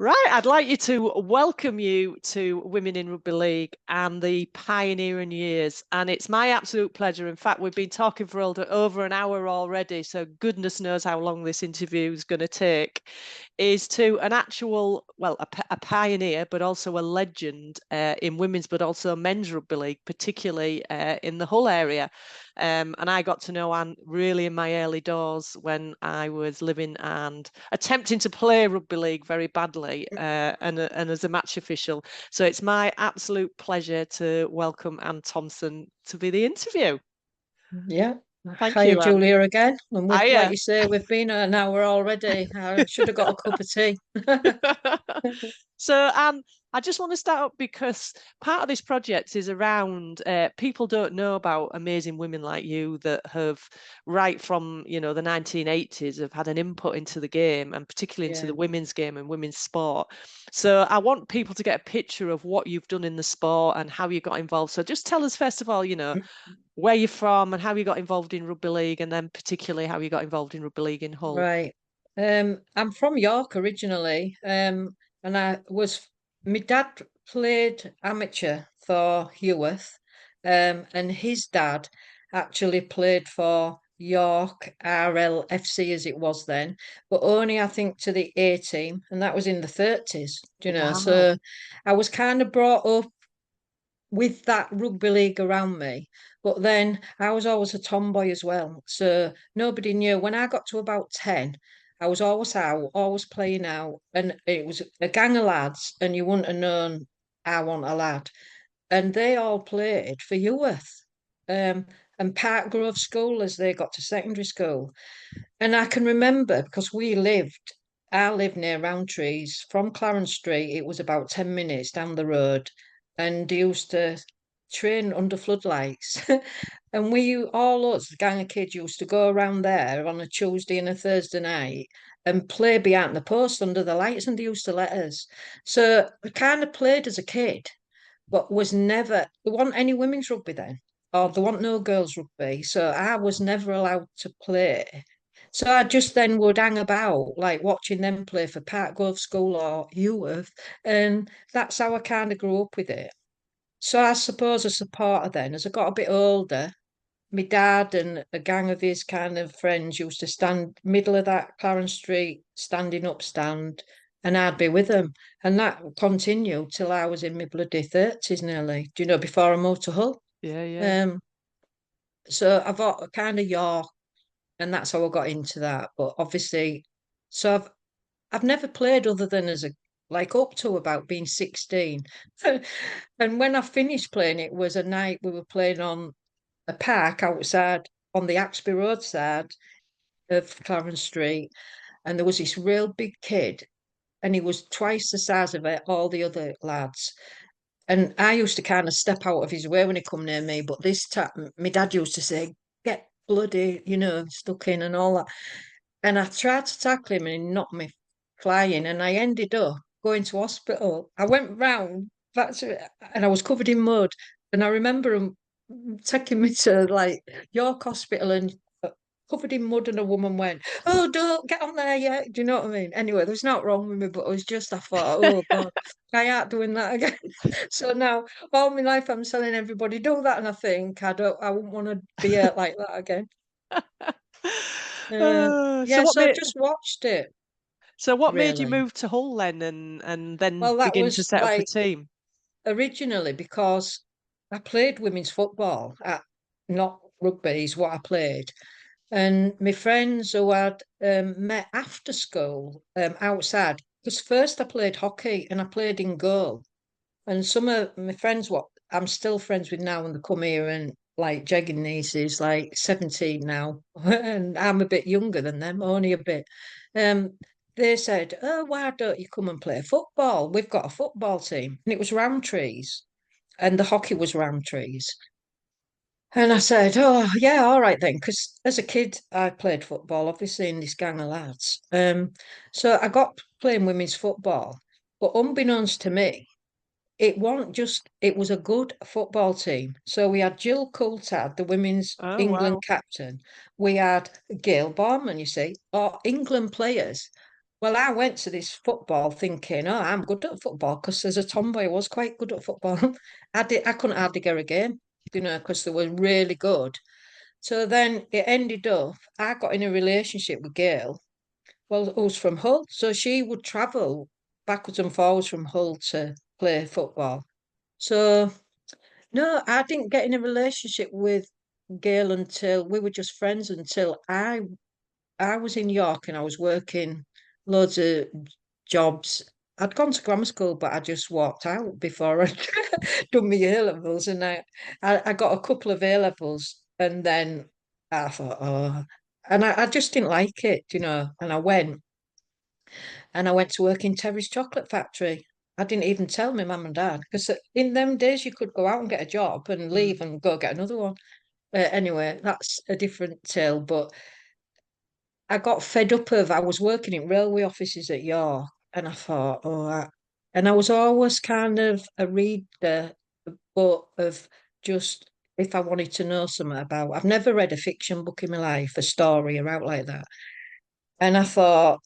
Right, I'd like you to welcome you to Women in Rugby League and the pioneering years. And it's my absolute pleasure. In fact, we've been talking for over an hour already, so goodness knows how long this interview is going to take. Is to an actual, well, a pioneer, but also a legend in women's, but also men's rugby league, particularly in the Hull area. And I got to know Anne really in my early doors when I was living and attempting to play rugby league very badly and as a match official. So it's my absolute pleasure to welcome Anne Thompson to be the interview. Yeah. Thank Hiya, you, Anne. Julia, again. And we've, like Hiya. you say, we've been an hour already. I should have got a cup of tea. So, I just want to start up because part of this project is around people don't know about amazing women like you that have, right from the 1980s, have had an input into the game and particularly into Yeah. the women's game and women's sport. So, I want people to get a picture of what you've done in the sport and how you got involved. So, just tell us first of all, where you're from and how you got involved in rugby league, and then particularly how you got involved in rugby league in Hull. Right. I'm from York originally. And my dad played amateur for Heworth. And his dad actually played for York RLFC as it was then, but only I think to the A team, and that was in the 30s, Wow. So I was kind of brought up with that rugby league around me. But then I was always a tomboy as well. So nobody knew. When I got to about 10, I was always out, always playing out. And it was a gang of lads, and you wouldn't have known I want a lad. And they all played for Youth. And Park Grove School as they got to secondary school. And I can remember because I lived near Roundtrees from Clarence Street. It was about 10 minutes down the road. And they used to train under floodlights. And all us, the gang of kids, used to go around there on a Tuesday and a Thursday night and play behind the post under the lights, and they used to let us. So I kind of played as a kid, but was never, there wasn't any women's rugby then, or there wasn't no girls' rugby. So I was never allowed to play. So I just then would hang about, like watching them play for Park Grove School or Heworth. And that's how I kind of grew up with it. So I suppose a supporter then, as I got a bit older, my dad and a gang of his kind of friends used to stand middle of that Clarence Street standing up stand, and I'd be with them. And that continued till I was in my bloody 30s nearly, before I moved to Hull. Yeah, yeah. Um, so I've got kind of York, and that's how I got into that. But obviously, so I've never played other than as a like up to about being 16. And when I finished playing, it was a night we were playing on a park outside on the Axby Road side of Clarence Street. And there was this real big kid, and he was twice the size of all the other lads. And I used to kind of step out of his way when he come near me. But this time, my dad used to say, "Get bloody, stuck in and all that." And I tried to tackle him, and he knocked me flying. And I ended up going to hospital. I went round back to, and I was covered in mud. And I remember him taking me to like York Hospital and covered in mud, and a woman went, "Oh, don't get on there yet." Do you know what I mean? Anyway, there's not wrong with me, but it was just I thought, oh God, I ain't doing that again. So now all my life I'm telling everybody do that, and I think I wouldn't want to be hurt like that again. So Yeah, so I just watched it what made you really. move to Hull then and then Well, that begin to was set up a like team? originally because I played women's football at not rugby is what I played. And my friends who had met after school outside, because first I played hockey and I played in goal. And some of my friends, what I'm still friends with now, and they come here and like jegging nieces, like 17 now, and I'm a bit younger than them, only a bit. Um, they said, "Oh, why don't you come and play football? We've got a football team." And it was Roundtrees, and the hockey was Roundtrees. And I said, "Oh, yeah, all right then." Because as a kid, I played football, obviously, in this gang of lads. So I got playing women's football. But unbeknownst to me, it was a good football team. So we had Jill Coulthard, the women's Oh, England wow. captain. We had Gail Barman, you see, or England players. Well, I went to this football thinking, oh, I'm good at football because as a tomboy, I was quite good at football. I couldn't hardly get a game, because they were really good. So then it ended up, I got in a relationship with Gail, well, who's from Hull. So she would travel backwards and forwards from Hull to play football. So no, I didn't get in a relationship with Gail until we were just friends until I was in York and I was working loads of jobs. I'd gone to grammar school, but I just walked out before I'd done my A levels, and I got a couple of A levels, and then I thought, oh, and I just didn't like it, and I went to work in Terry's chocolate factory. I didn't even tell my mum and dad because in them days you could go out and get a job and leave and go get another one. Anyway, that's a different tale, but I got fed up of I was working in railway offices at York and I thought, and I was always kind of a reader, but of just if I wanted to know something about, I've never read a fiction book in my life, a story or out like that. And I thought,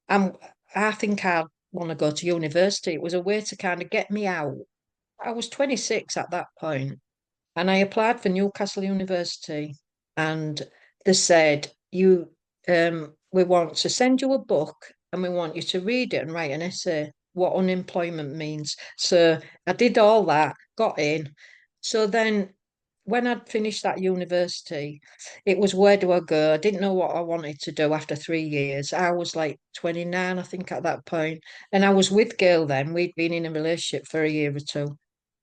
I'm, I think I want to go to university. It was a way to kind of get me out. I was 26 at that point, and I applied for Newcastle University, and they said, we want to send you a book and we want you to read it and write an essay, what unemployment means. So I did all that, got in. So then when I'd finished that university, it was where do I go? I didn't know what I wanted to do after 3 years. I was like 29, I think, at that point. And I was with Gail then. We'd been in a relationship for a year or two.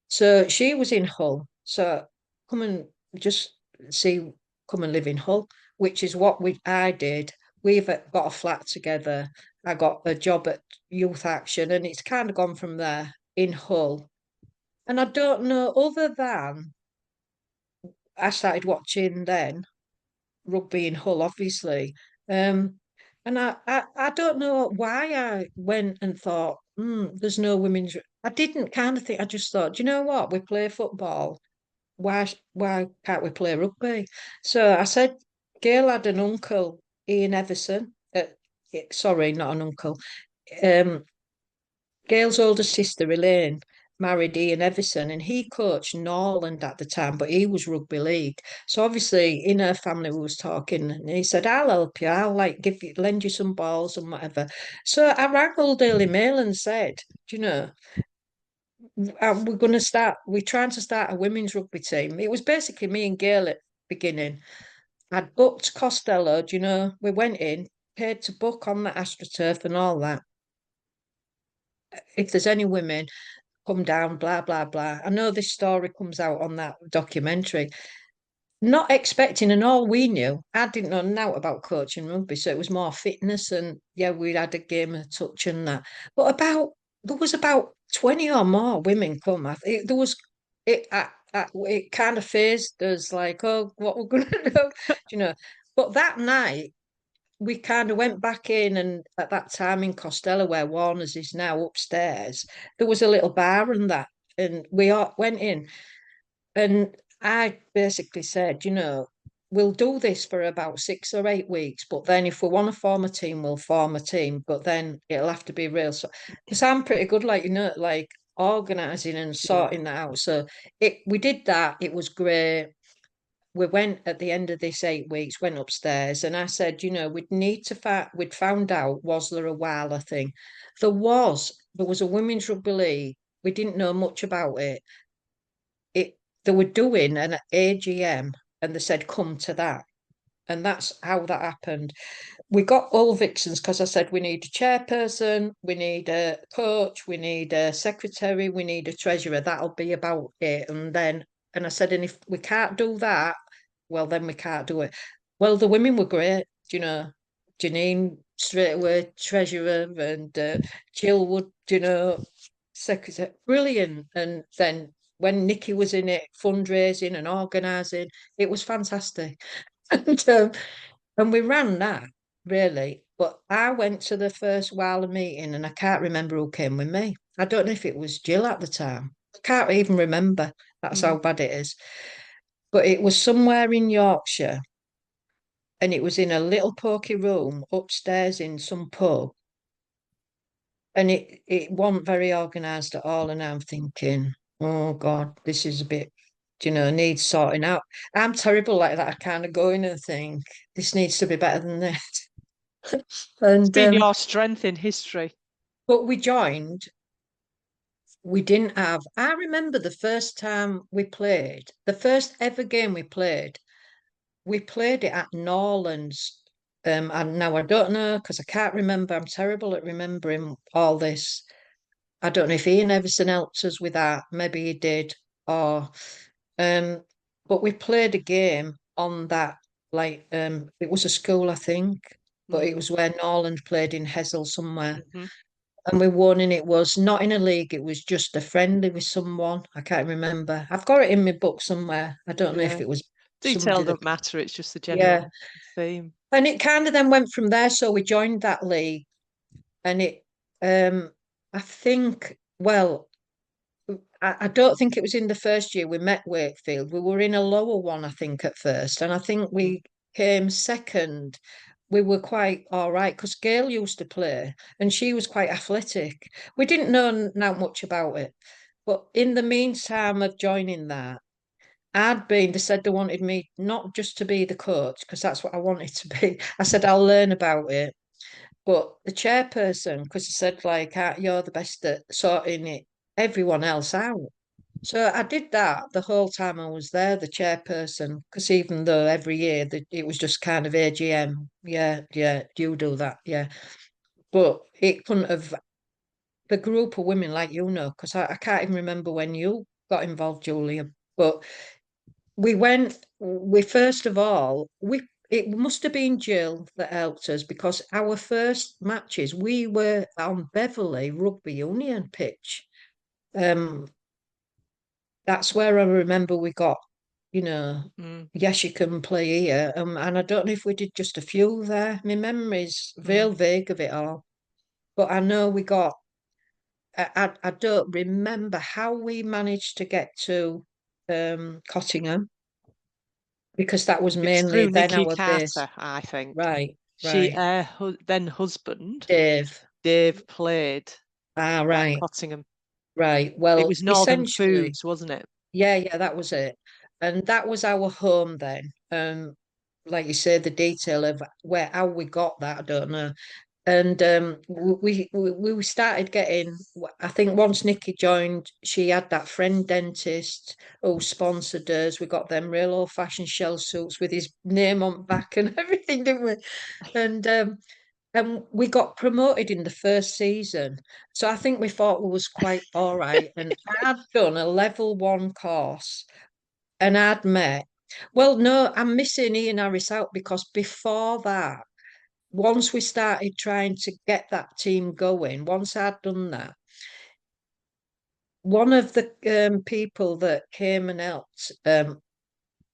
So she was in Hull. So come and just see, come and live in Hull, which is what I did. We've got a flat together. I got a job at Youth Action, and it's kind of gone from there in Hull. And I don't know, other than I started watching then rugby in Hull, obviously. And I don't know why I went and thought, there's no women's. I didn't kind of think, I just thought, do you know what? We play football. Why can't we play rugby? So I said, Gail had an uncle, Ian Everson. Sorry, not an uncle. Um, Gail's older sister, Elaine, married Ian Everson, and he coached Norland at the time, but he was rugby league. So obviously, in her family, we was talking, and he said, "I'll help you. I'll like lend you some balls and whatever." So I rang Old Daily Mail and said, "Do you know, we're going to start. We're trying to start a women's rugby team." It was basically me and Gail at the beginning. I'd booked Costello. Do you know, we went in, paid to book on the AstroTurf and all that. If there's any women come down, blah, blah, blah. I know this story comes out on that documentary. Not expecting, and all we knew, I didn't know nothing about coaching rugby, so it was more fitness and yeah, we had a game of touch and that. But there was about 20 or more women come. There was it kind of phased us like, oh, what we're gonna do, you know. But that night we kind of went back in, and at that time in Costello, where Warner's is now upstairs, there was a little bar and that, and we all went in, and I basically said, we'll do this for about 6 or 8 weeks, but then if we want to form a team, we'll form a team, but then it'll have to be real. So, because I'm pretty good, like like organizing and Yeah. sorting that out. So we did that. It was great. We went at the end of this 8 weeks, went upstairs, and I said, we'd need to find, we'd found out, was there a Wala thing? There was a women's rugby league. We didn't know much about it. They were doing an AGM and they said, come to that. And that's how that happened. We got all vixens because I said we need a chairperson, we need a coach, we need a secretary, we need a treasurer. That'll be about it. And I said, and if we can't do that, well, then we can't do it. Well, the women were great, Janine straight away, treasurer, and Jill would, secretary, brilliant. And then when Nikki was in it, fundraising and organising, it was fantastic. And we ran that really. But I went to the first Wilding meeting and I can't remember who came with me. I don't know if it was Jill at the time. I can't even remember. That's how bad it is. But it was somewhere in Yorkshire and it was in a little pokey room upstairs in some pub. and it wasn't very organised at all. And I'm thinking, oh God, this is a bit, needs sorting out. I'm terrible like that. I kind of go in and think this needs to be better than this. It's And been your strength in history. but we joined. We didn't have. I remember the first time we played, the first ever game we played. We played it at Norlands. And now I don't know because I can't remember. I'm terrible at remembering all this. I don't know if Ian Everson helped us with that. Maybe he did. Or um, but we played a game on that, like it was a school, I think, but it Mm. was where Norland played in Hessel somewhere. Hmm. And we won, and it was not in a league, it was just a friendly with someone. I can't remember. I've got it in my book somewhere. I don't know if Yeah. it was Detail somebody that, don't matter. It's just the yeah. general theme. And it kind of then went from there. So we joined that league, and um, I think, well, I don't think it was in the first year we met Wakefield. We were in a lower one, I think, at first. And I think Mm. we came second. We were quite all right because Gail used to play and she was quite athletic. We didn't know not much about it. But in the meantime of joining that, they said they wanted me not just to be the coach, because that's what I wanted to be. I said, I'll learn about it. But the chairperson, because I said, like, you're the best at sorting everyone else out. So I did that the whole time I was there, the chairperson, because even though every year it was just kind of AGM, yeah, yeah, you do that, yeah. But it couldn't have, the group of women like because I can't even remember when you got involved, Julia, but we first of all, it must have been Jill that helped us because our first matches, we were on Beverley Rugby Union pitch. Um, that's where I remember we got, you know, Mm. yes, you can play here. And I don't know if we did just a few there. My memory's Mm. real vague of it all. But I know we got, I don't remember how we managed to get to Cottingham because that was It's mainly through then Nikki our base. Carter, I think. Right, She, right. then husband, Dave. Dave, played Ah, at right, Cottingham. right. It Well, was Northern essentially, Foods, wasn't it? yeah, yeah, that was it. And that was our home then. Like you say, the detail of how we got that, I don't know. And we started getting. I think once Nikki joined, she had that friend dentist who sponsored us. We got them real old-fashioned shell suits with his name on back and everything, didn't we? And we got promoted in the first season. So I think we thought we was quite all right. And I'd done a level one course and I'd met. Well, no, I'm missing Ian Harris out because before that, once we started trying to get that team going, once I'd done that, one of the people that came and helped,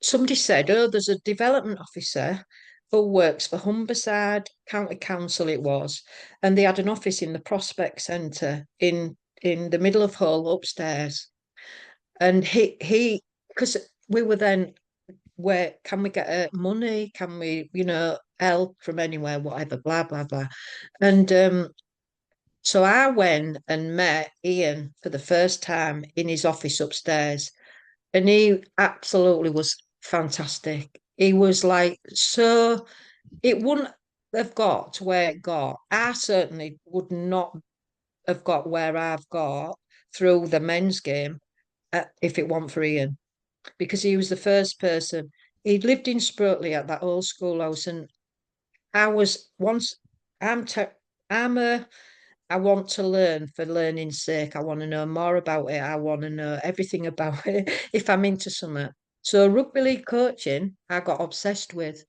somebody said, "Oh, there's a development officer who works for Humberside County Council." It was, and they had an office in the Prospect Centre in the middle of Hull upstairs. And he because we were then, where can we get money? Can we, help from anywhere, whatever, blah blah blah. And so I went and met Ian for the first time in his office upstairs, and he absolutely was fantastic. He was like, so it wouldn't have got to where it got. I certainly would not have got where I've got through the men's game if it weren't for Ian, because he was the first person. He'd lived in Sprotely at that old schoolhouse, and I was once. I'm te- I'm a I want to learn for learning's sake. I want to know more about it. I want to know everything about it if I'm into something. So rugby league coaching, I got obsessed with.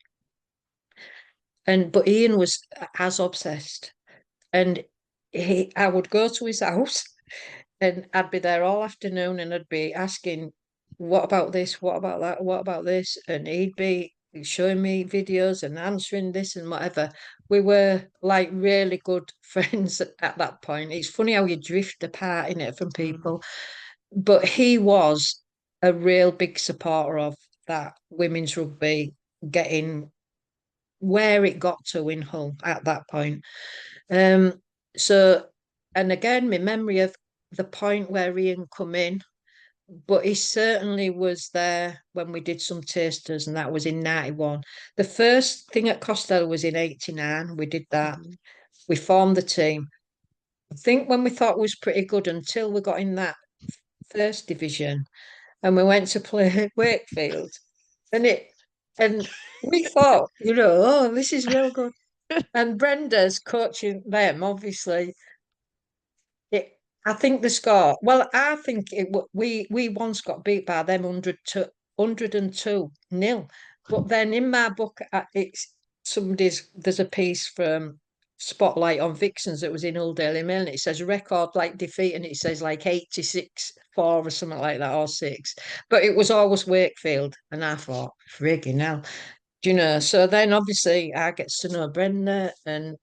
But Ian was as obsessed. And I would go to his house and I'd be there all afternoon and I'd be asking, what about this? What about that? What about this? And he'd be showing me videos and answering this and whatever. We were like really good friends at that point. It's funny how you drift apart in it from Mm. people, but he was a real big supporter of that women's rugby getting where it got to in Hull at that point. Um, so and again, my memory of the point where Ian come in, but he certainly was there when we did some tasters, and that was in 91. The first thing at Costello was in 89. We did that. Mhm. We formed the team. I think when we thought was pretty good until we got in that first division and we went to play Wakefield. And it and we thought, oh, this is real good. And Brenda's coaching them, obviously. It, I think the score. Well, I think we once got beat by them 102 nil. But then in my book, it's there's a piece from Spotlight on Vixens that was in Hull Daily Mail, and it says record like defeat, and it says like 86-4 or something like that, or 6. But it was always Wakefield, and I thought, frigging hell. So then obviously I get to know Brenda, and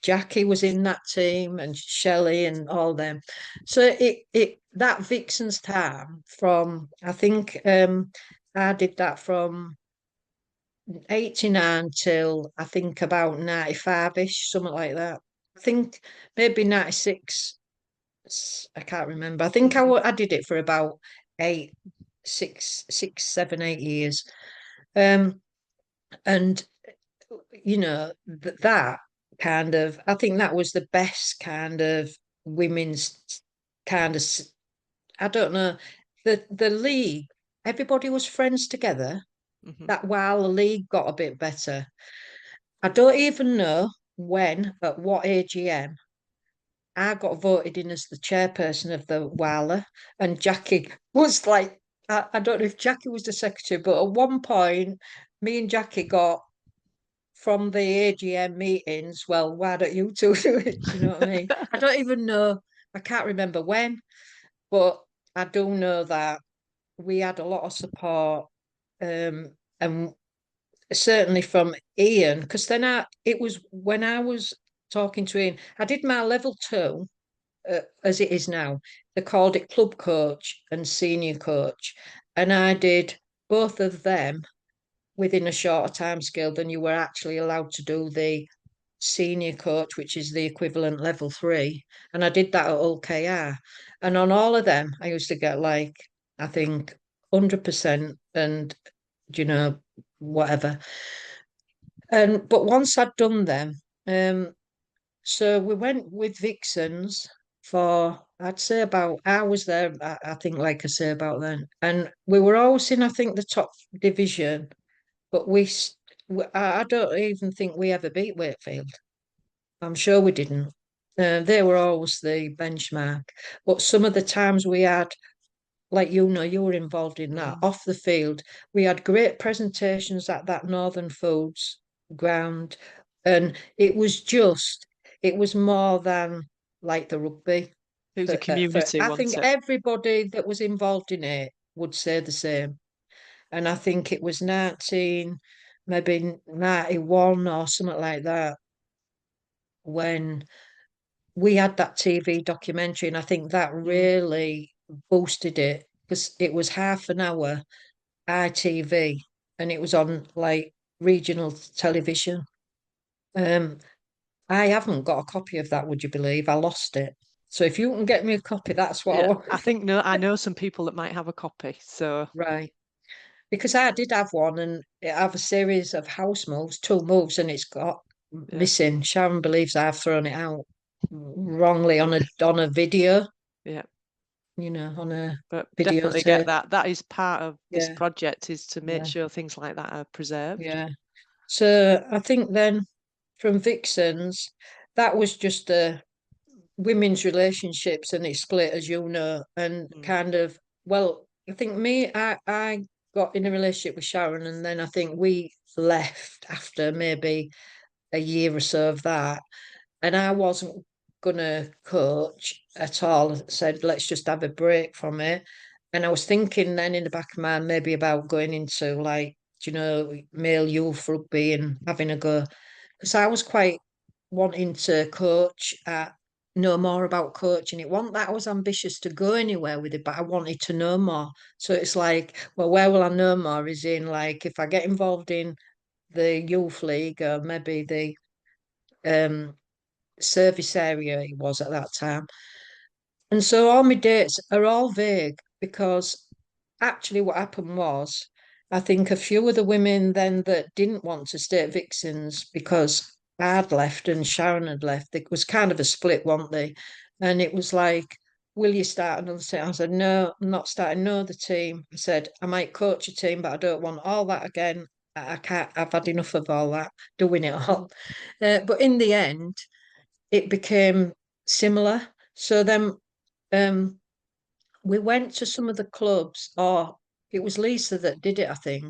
Jackie was in that team, and Shelley and all them. So it that Vixen's time from, I think, I did that from 89 till I think about 95-ish, something like that. I think maybe 96. I can't remember. I think I did it for about 7, 8 years. And that kind of, I think that was the best kind of women's kind of, I don't know, the league, everybody was friends together. Mhm. That while the league got a bit better, I don't even know when, at what AGM, I got voted in as the chairperson of the Wala, and Jackie was like, I don't know if Jackie was the secretary, but at one point, me and Jackie got from the AGM meetings, well, why don't you two do it? Do you know what I mean? I don't even know. I can't remember when, but I do know that we had a lot of support, and certainly from Ian, because then it was when I was talking to Ian, I did my level 2, as it is now. They called it club coach and senior coach, and I did both of them within a shorter time scale than you were actually allowed to do the senior coach, which is the equivalent level 3. And I did that at OKR. And on all of them, I used to get like, I think, 100% and, you know, whatever. But once I'd done them, so we went with Vixens for, I'd say about, I was there, I think, like I say about then. And we were always in, I think, the top division, but I don't even think we ever beat Wakefield. I'm sure we didn't. They were always the benchmark. But some of the times we had, like you were involved in that, Mm. off the field, we had great presentations at that Northern Foods ground. And it was more than like the rugby. It was a community, I wasn't think it? everybody that was involved in it would say the same. And I think it was maybe 91 or something like that, when we had that TV documentary, and I think that Mm. really boosted it because it was half an hour ITV, and it was on like regional television. Um, I haven't got a copy of that, would you believe? I lost it. So if you can get me a copy, that's what I Yeah, want. I think no, I know some people that might have a copy. So Right. Because I did have one, and it have a series of house moves, 2 moves, and it's got yeah, missing. Sharon believes I've thrown it out wrongly on a video, yeah. on a But definitely get videotape. that. That is part of this Yeah, project is to make yeah, sure things like that are preserved. yeah. So I think then from Vixens, that was just women's relationships, and it split, as you know, and Mm. kind of, well, I think I got in a relationship with Sharon, and then I think we left after maybe a year or so of that. And I wasn't gonna coach at all. I said, let's just have a break from it. And I was thinking then in the back of my mind maybe about going into like, male youth rugby and having a go. Because I was quite wanting to coach know more about coaching. It wasn't that I was ambitious to go anywhere with it, but I wanted to know more. So it's like, well, where will I know more? Is in like if I get involved in the youth league, or maybe the um service area it was at that time. And so all my dates are all vague because actually what happened was I think a few of the women then that didn't want to stay at Vixens because I'd left and Sharon had left, it was kind of a split, weren't they? And it was like, will you start another team? I said, no, I'm not starting another team. I said, I might coach a team, but I don't want all that again. I can't, I've had enough of all that, doing it all. But in the end, it became similar. So then um, we went to some of the clubs, or it was Lisa that did it, I think.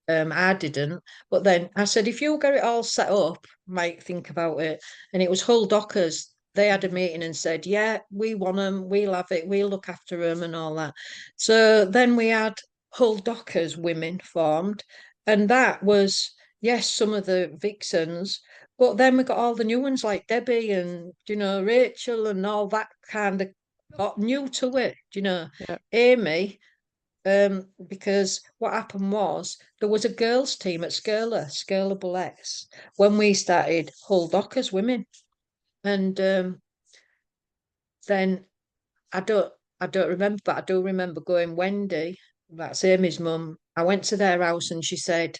I didn't. But then I said, if you get it all set up, might think about it. And it was Hull Dockers. They had a meeting and said, yeah, we want them, we'll have it, we'll look after them and all that. So then we had Hull Dockers women formed. And that was, yes, some of the Vixens. But then we got all the new ones like Debbie and, Rachel and all that kind of new to it, Yeah. Amy, because what happened was there was a girls' team at Scurla Bullets, when we started Hull Dockers women. And then I don't I don't remember, but I do remember going Wendy, that's Amy's mum. I went to their house and she said,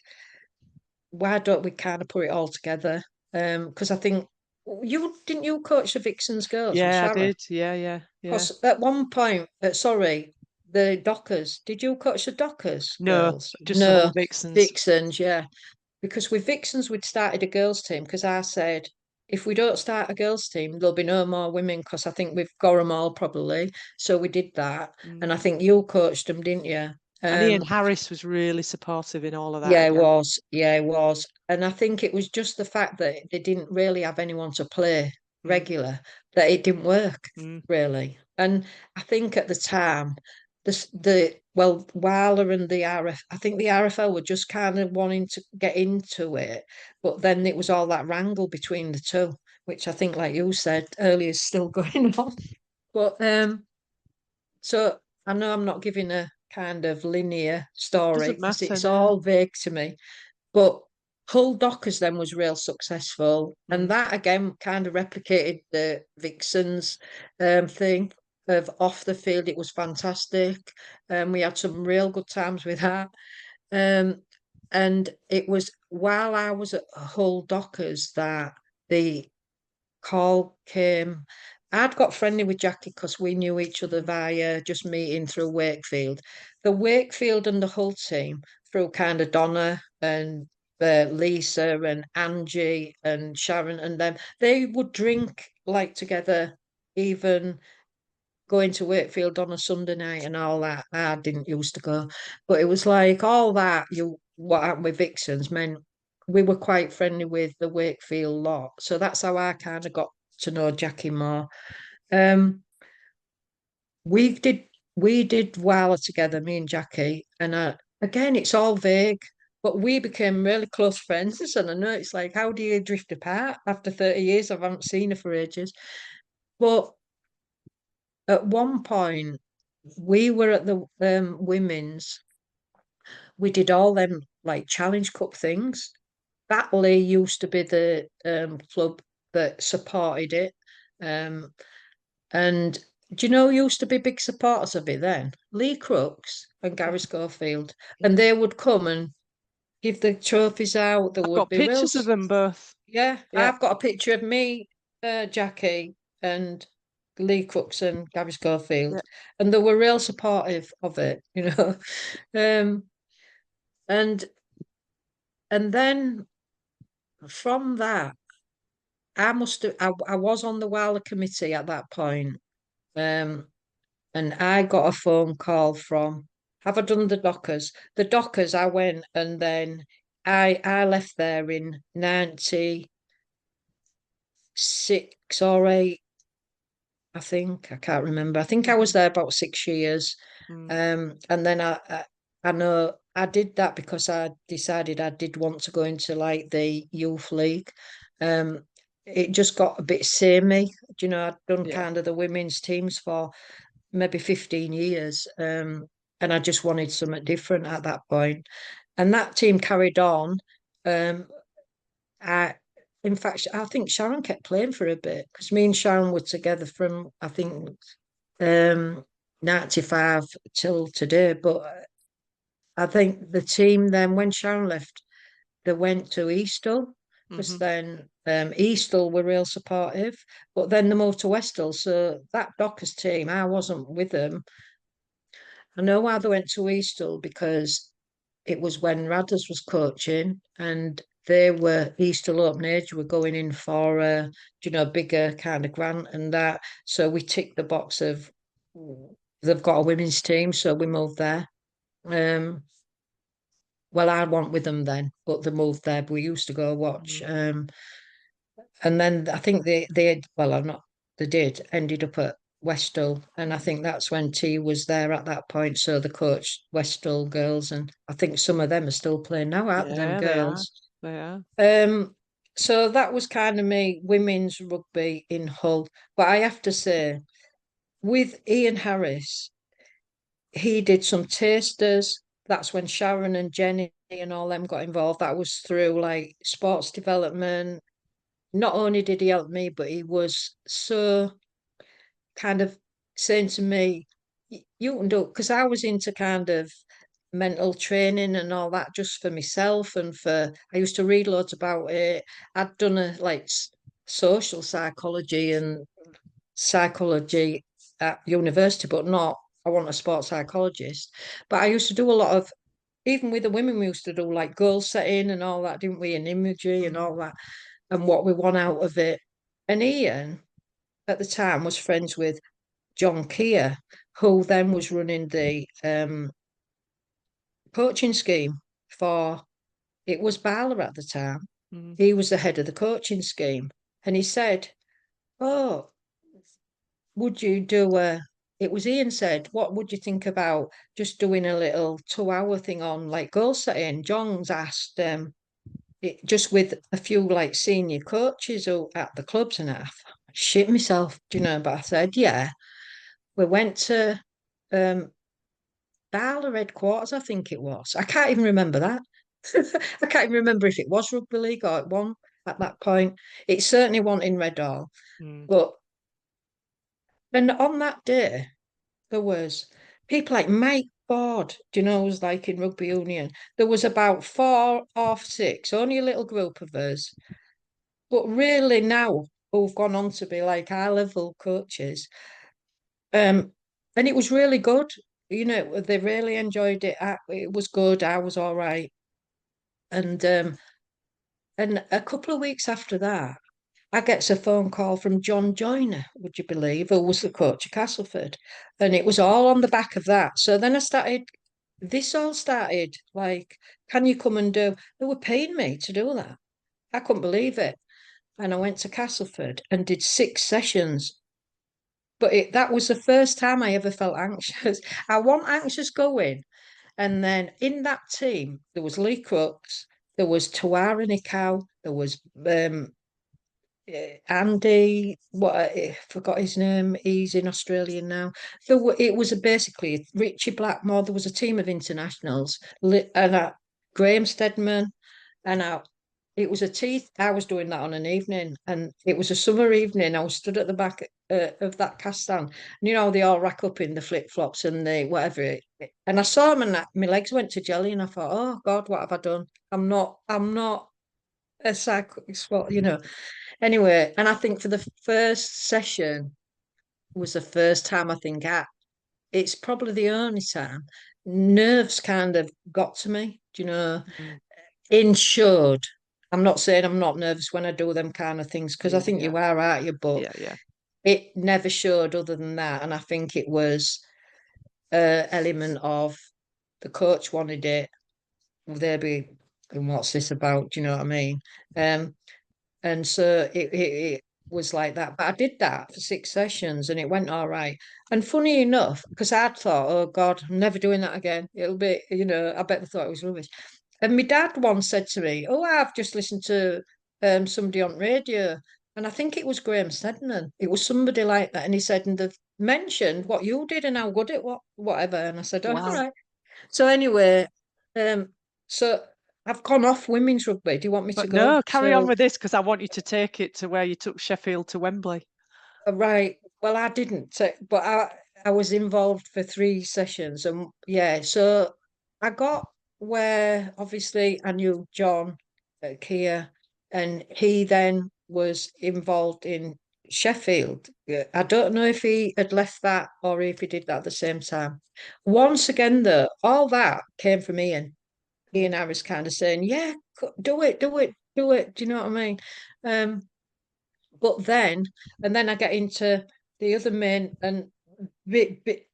why don't we kind of put it all together? Because I think you coach the Vixens girls with Yeah, I Sharon? did. Yeah, yeah, yeah. Because at one point, sorry, the Dockers, did you coach the Dockers No, girls? just the whole No, Vixens. Vixens, yeah. Because with Vixens, we'd started a girls' team because I said, if we don't start a girls' team, there'll be no more women because I think we've got them all probably. So we did that. Mm. And I think you coached them, didn't you? And Ian Harris was really supportive in all of that Yeah, it again. was. Yeah, it was. And I think it was just the fact that they didn't really have anyone to play Mm. regular, that it didn't work Mm. really. And I think at the time, Wala and the RF, I think the RFL were just kind of wanting to get into it, but then it was all that wrangle between the two, which I think, like you said earlier, is still going on. But so I know I'm not giving a kind of linear story Doesn't because matter, it's no. all vague to me. But Hull Dockers then was real successful. And Mm. that again kind of replicated the Vixens thing of off the field. It was fantastic. We had some real good times with that. Um, and it was while I was at Hull Dockers that the call came. I'd got friendly with Jackie because we knew each other Mm. via just meeting through Wakefield. The Wakefield and the Hull team, through kind of Donna and Lisa and Angie and Sharon and them, they would drink like together, even going to Wakefield on a Sunday night and all that. I didn't used to go, but it was like all that what happened with Vixens meant we were quite friendly with the Wakefield lot. So that's how I kind of got to know Jackie more. Um, we did we did Wala together, me and Jackie, and again it's all vague. But we became really close friends, and I know it's like, how do you drift apart after 30 years? I haven't seen her for ages. But at one point, we were at the women's. We did all them like Challenge Cup things. Batley used to be the club that supported it, um, and do you know who used to be big supporters of it then? Lee Crooks and Gary Schofield, and Mm. they would come and give the trophies out. There I've would got be pictures of them both. yeah. Yeah, I've got a picture of me, Jackie, and Lee Crooks and Gary yeah. Schofield, and they were real supportive of it. Um, and and then from that, I was on the Wilder committee at that point, and I got a phone call from. Have I done the Dockers? The Dockers, I went, and then I left there in 96 or 8, I think. I can't remember. I think I was Mhm. there about 6 years. Mm. And then I know I did that because I decided I did want to go into like the youth league. Um, it just got a bit samey. I'd done Yeah. kind of the women's teams for maybe 15 years. And I just wanted something different at that point. And that team carried on. Um, I in fact, I think Sharon kept playing for a bit because me and Sharon were together from, I think, 95 till today. But I think the team then, when Sharon left, they went to Eastall because then Eastall were real supportive. But then they moved to Westall. So that Dockers team, I wasn't with them. I know why they went to Eastall because it was when Radders was coaching and they were Eastall Open Age were going in for a bigger kind of grant and that. So we ticked the box of they've got a women's team, so we moved there. Well, I went with them then, but they moved there. But we used to go watch. And then I think they well, I'm not they did ended up at Westall, and I think that's when T was there at that point. So the coach Westall girls, and I think some of them are still playing now, aren't them Yeah, they are. girls? They are. So that was kind of me, women's rugby in Hull. But I have to say, with Ian Harris, he did some tasters. That's when Sharon and Jenny and all them got involved. That was through like sports development. Not only did he help me, but he was so kind of saying to me, you can do it. Because I was into kind of mental training and all that just for myself and I used to read loads about it. I'd done a like social psychology and psychology at university, but not, I want a sports psychologist. But I used to do a lot of, even with the women, we used to do like goal setting and all that, didn't we? And imagery and all that, and what we want out of it. And Ian, at the time, was friends with John Keir, who then was running the coaching scheme for, it was Bala at the time. He was the head of the coaching scheme. And he said, oh, would you do it was Ian said, what would you think about just doing a little 2 hour thing on like goal setting? John's asked just with a few like senior coaches at the clubs and I shit myself, but I said, yeah. We went to Bala headquarters, I think it was. I can't even remember that. I can't even remember if it was Rugby League or it won at that point. It certainly wasn't in Redall. But and on that day, there was people like Mike Ford, was like in rugby union. There was about 4 or 6, only a little group of us. But really now, who've gone on to be like high level coaches. And it was really good. They really enjoyed it. It was good. I was all right. And a couple of weeks after that, I gets a phone call from John Joyner, would you believe, who was the coach of Castleford. And it was all on the back of that. So then this all started like, can you come and do? They were paying me to do that. I couldn't believe it. And I went to Castleford and did 6 sessions. But that was the first time I ever felt anxious. I wasn't anxious going. And then in that team, there was Lee Crooks, there was Tawara Nikau, there was Andy, what I forgot his name. He's in Australia now. It was basically Richie Blackmore. There was a team of internationals, and Graham Stedman, and it was a teeth. I was doing that on an evening, and it was a summer evening. I was stood at the back of that cast stand. And, they all rack up in the flip flops and the whatever. And I saw them, and my legs went to jelly, and I thought, oh God, what have I done? I'm not a psycho, Anyway, and I think for the first session was the first time I think it's probably the only time nerves kind of got to me, insured. I'm not saying I'm not nervous when I do them kind of things because I think you are, aren't you? But Yeah. it never showed other than that. And I think it was an element of the coach wanted it. They'll be, and what's this about? Do you know what I mean? And so it was like that. But I did that for 6 sessions and it went all right. And funny enough, because I'd thought, oh God, I'm never doing that again. It'll be, I bet they thought it was rubbish. And my dad once said to me, oh, I've just listened to somebody on radio. And I think it was Graham Stedman. It was somebody like that. And he said, and they've mentioned what you did and how good it was, whatever. And I said, oh, all Wow. right. So anyway, um, so I've gone off women's rugby. Do you want me to But go? no, carry on So, with this because I want you to take it to where you took Sheffield to Wembley. right. Well, I didn't, but I was involved for 3 sessions, and yeah. So I got where obviously I knew John Keir, and he then was involved in Sheffield. Yeah, I don't know if he had left that or if he did that at the same time. Once again, though, all that came from Ian. Ian Mm. Harris kind of saying, "Yeah, do it, do it, do it." Do you know what I mean? Um, but then I get into the other men, and the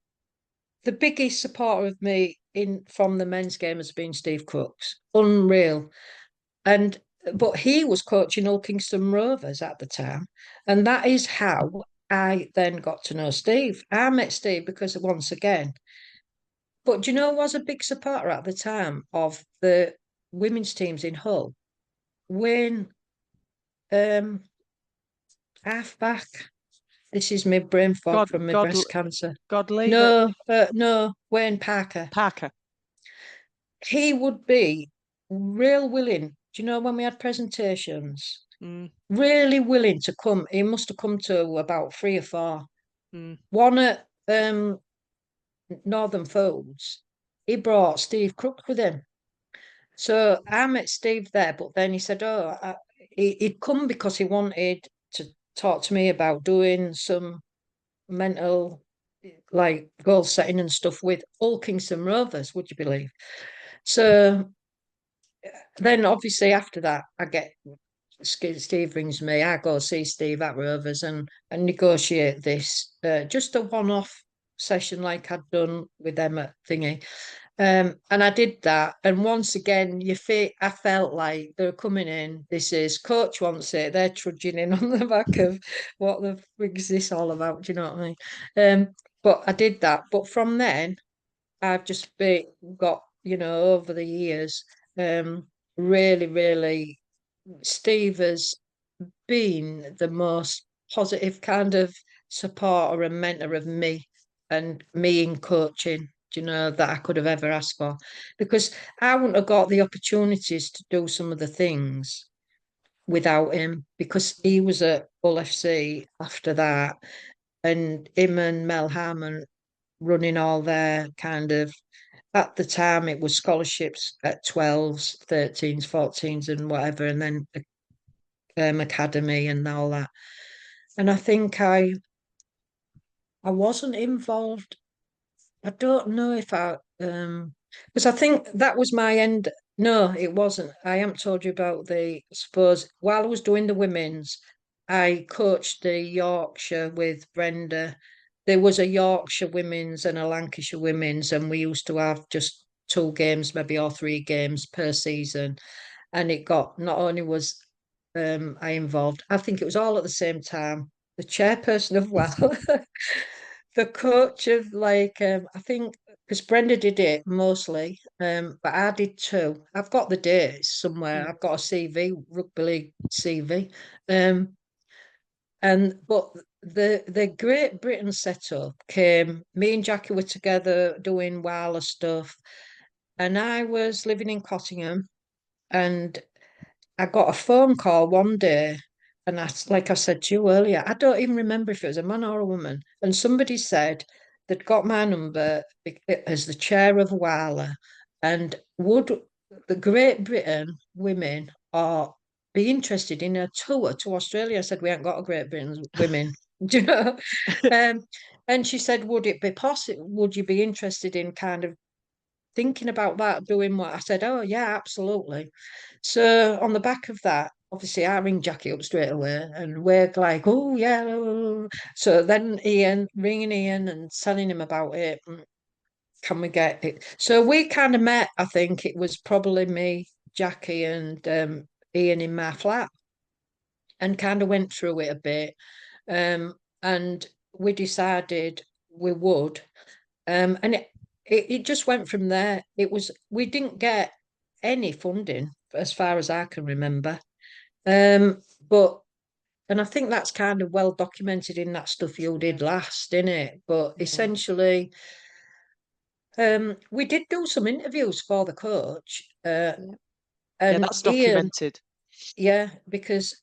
biggest supporter of me in from the men's game has been Steve Crooks. Unreal. And but he was coaching Hull Kingston Rovers at the time, and that is how I then got to know Steve. I met Steve because once again, but do you know, was a big supporter at the time of the women's teams in Hull. Wayne, um, halfback. This is my brain fog God, from my God, breast cancer. Godly, No, Wayne Parker. Parker. He would be real willing. Do you know when we had presentations? Mm, Really willing to come. He must have come to about 3 or 4. mm. One at Northern Foods. He brought Steve Crook with him. So I met Steve there, but then he said, he'd come because he wanted to talk to me about doing some mental, like, goal setting and stuff with Hull Kingston Rovers, would you believe? So then obviously after that, I get Steve rings me. I go see Steve at Rovers and negotiate this, just a one-off session like I'd done with them at thingy. And I did that. And once again, I felt like they're coming in. This is coach wants it. They're trudging in on the back of what the fig's this all about. Do you know what I mean? But I did that. But from then, I've just got, over the years, really, really, Steve has been the most positive kind of supporter and mentor of me and me in coaching, that I could have ever asked for. Because I wouldn't have got the opportunities to do some of the things without him, because he was at Hull FC after that, and him and Mel Harmon running all their kind of, at the time it was scholarships at 12s, 13s, 14s and whatever, and then academy and all that. And I think I wasn't involved. I don't know if because I think that was my end. No, it wasn't. I haven't told you about I suppose, while I was doing the women's, I coached the Yorkshire with Brenda. There was a Yorkshire women's and a Lancashire women's, and we used to have just 2 games, maybe, or 3 games per season. And it got, not only was I involved, I think it was all at the same time. The chairperson of WAL, the coach of, like, I think, because Brenda did it mostly, but I did too. I've got the dates somewhere. Mm. I've got a CV, Rugby League CV. Um, but the Great Britain setup came, me and Jackie were together doing wireless stuff, and I was living in Cottingham, and I got a phone call one day, and like I said to you earlier, I don't even remember if it was a man or a woman. And somebody said they'd got my number as the chair of WALA, and would the Great Britain women or be interested in a tour to Australia? I said, we ain't got a Great Britain women. Do you know? Um, and she said, would it be possible? Would you be interested in kind of thinking about that, doing what? I said, oh yeah, absolutely. So on the back of that, obviously I ring Jackie up straight away, and we're like, oh yeah. So then ringing Ian and telling him about it. Can we get it? So we kind of met, I think it was probably me, Jackie, and Ian in my flat, and kind of went through it a bit. And we decided we would. And it just went from there. We didn't get any funding as far as I can remember. But and I think that's kind of well documented in that stuff you did last, in it. But Mm. essentially, we did do some interviews for the coach. Yeah. Yeah, And that's Ian, documented. yeah, because,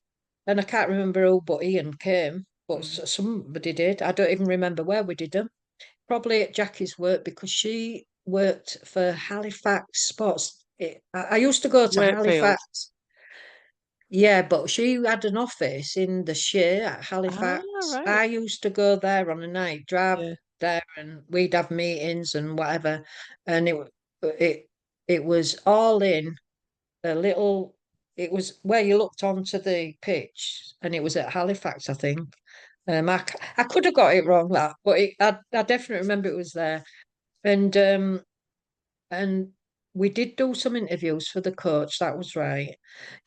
and I can't remember who, but Ian came, but Mm. somebody did. I don't even remember where we did them. Probably at Jackie's work because she worked for Halifax Sports. I used to go to Wakefield. Halifax. Yeah, but she had an office in the Shire at Ah, Halifax. right. I used to go there on a night, drive Yeah. there, and we'd have meetings and whatever. And it it was all in a little. It was where you looked onto the pitch, and it was at Halifax, I think. I could have got it wrong that, but I definitely remember it was there. And and we did do some interviews for the coach. That was right.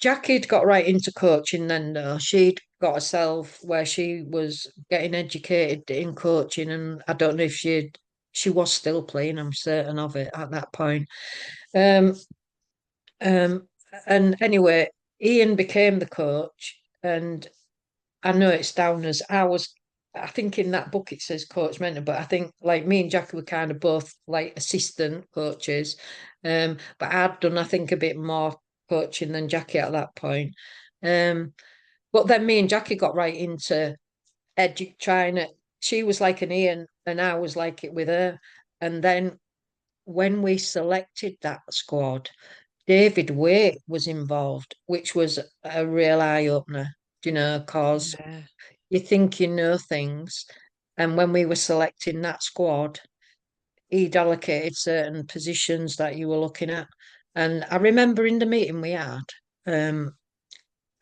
Jackie'd got right into coaching then, though. She'd got herself where she was getting educated in coaching, and I don't know if she was still playing. I'm certain of it at that point. Um, um, and anyway, Ian became the coach, and I know it's down as I was. I think in that book it says coach mentor, but I think like me and Jackie were kind of both like assistant coaches. But I'd done I think a bit more coaching than Jackie at that point. Um, but then me and Jackie got right into trying to. She was like an Ian, and I was like it with her. And then when we selected that squad, David Waite was involved, which was a real eye opener. You know, because Yeah. you think you know things. And when we were selecting that squad, he'd allocated certain positions that you were looking at. And I remember in the meeting we had, um,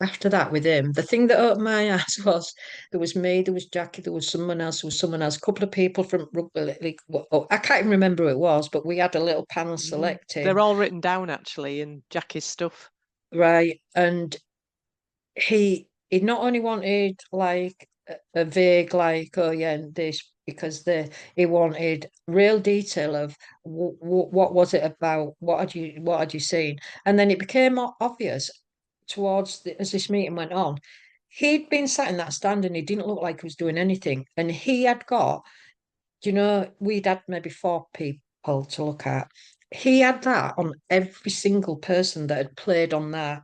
after that with him, the thing that opened my eyes was there was me, there was Jackie, there was someone else, a couple of people from Rugby League. Oh, I can't even remember who it was, but we had a little panel Mm. They're selecting, all written down actually in Jackie's stuff. right? And he not only wanted like a vague like oh yeah and this because he wanted real detail of what was it about what had you seen and then it became obvious towards as this meeting went on he'd been sat in that stand and he didn't look like he was doing anything and he had got we'd had maybe 4 people to look at he had that on every single person that had played on that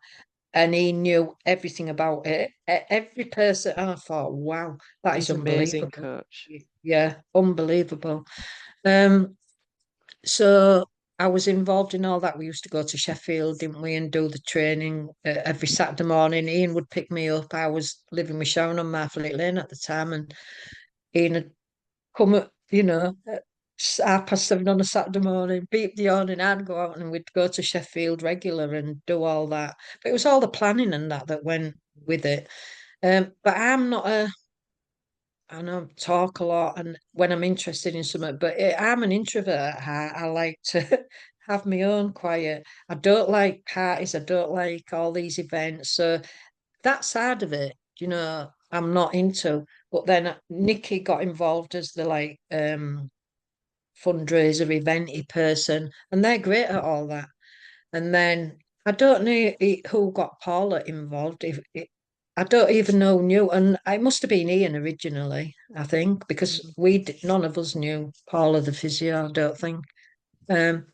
and he knew everything about it. Every person, and I thought, wow, that is He's amazing, unbelievable. coach. Yeah, unbelievable. Um, so I was involved in all that. We used to go to Sheffield, didn't we, and do the training every Saturday morning. Ian would pick me up. I was living with Sharon on Marfleet Lane at the time, and Ian had come at, at 7:30 on a Saturday morning, beep the horn, and I'd go out and we'd go to Sheffield regular and do all that. But it was all the planning and that went with it. But I'm not I know talk a lot and when I'm interested in something, but I'm an introvert at heart. I like to have my own quiet. I don't like parties. I don't like all these events. So that side of it, I'm not into. But then Nikki got involved as the fundraiser eventy person, and they're great at all that. And then I don't know who got Paula involved. I don't even know who knew, and it must have been Ian originally, I think, because Mm. none of us knew Paula the physio. I don't think. Um,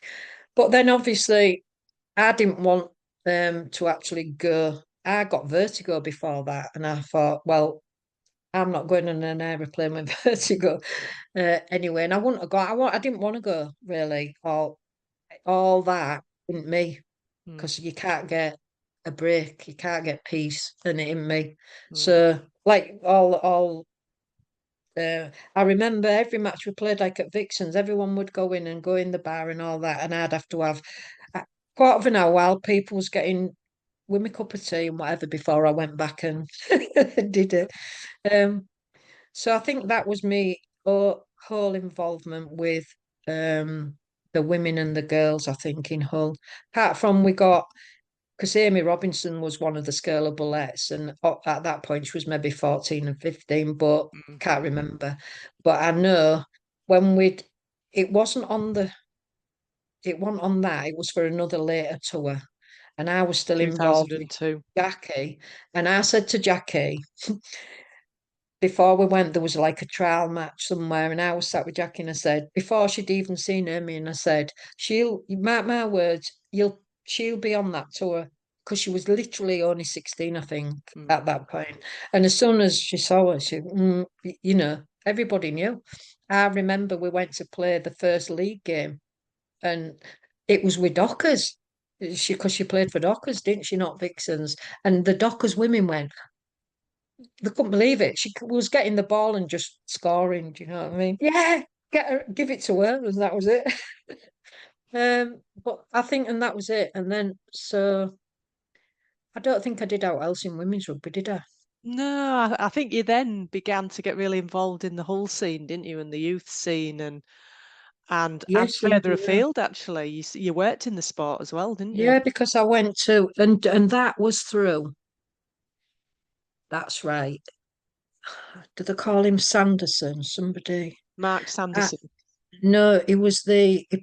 but then obviously I didn't want to actually go. I got vertigo before that, and I thought, well, I'm not going on an aeroplane with vertigo anyway. And I wouldn't have got. I didn't want to go really. All that isn't me Mm. because you can't get a break, you can't get peace, and it ain't me. Mm. So like all I remember every match we played like at Vixens, everyone would go in and go in the bar and all that, and I'd have to have a quarter of an hour while people was getting with my cup of tea and whatever before I went back and did it. Um, so I think that was me whole involvement with the women and the girls, I think, in Hull. Apart from we got because Amy Robinson was one of the Scurlobulettes, and at that point she was maybe 14 and 15, but Mm. can't remember. But I know when we'd it wasn't on the it wasn't on that, it was for another later tour. And I was still involved with 2002. Jackie. And I said to Jackie, before we went, there was like a trial match somewhere, and I was sat with Jackie and I said, before she'd even seen Amy, and I said, she'll mark my words, she'll be on that tour. because she was literally only 16, I think, at that point. And as soon as she saw her, you know, everybody knew. I remember we went to play the first league game, and it was with Dockers. Because she played for Dockers, didn't she? Not Vixens. And the Dockers women went, they couldn't believe it. She was getting the ball and just scoring. Do you know what I mean? Yeah, get her, give it to her, and that was it. But I think, and that was it. And then, so I don't think I did out else in women's rugby, did I? No, I think you then began to get really involved in the whole scene, didn't you, and the youth scene and Yes, further yeah. afield actually. You worked in the sport as well, didn't you? Yeah, because I went to, and that was through. That's right. Do they call him Sanderson? Somebody. Mark Uh, Sanderson. no, he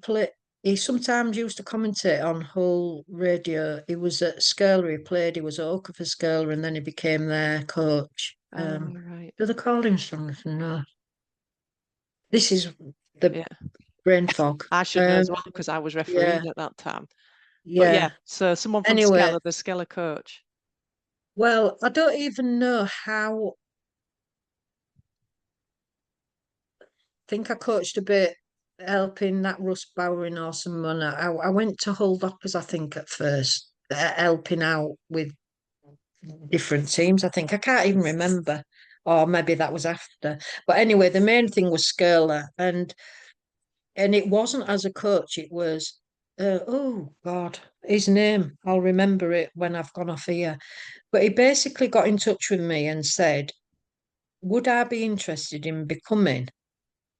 played. He sometimes used to commentate on Hull radio. He was at Skirler. He played. He was a hooker for Skirler, and then he became their coach. Right. Do they call him Sanderson? No. This is the Yeah. brain fog. I should know as well because I was Yeah, refereeing at that time. But yeah. yeah, so someone from Anyway, Skeller, the Skeller coach. well, I don't even know how. I think I coached a bit, helping that Russ Bowering or someone. I went to Hull Dockers, I think, at first, helping out with different teams. I think I can't even remember, or maybe that was after. But anyway, the main thing was Skirler, and it wasn't as a coach. It was, oh God, his name. I'll remember it when I've gone off here. But he basically got in touch with me and said, would I be interested in becoming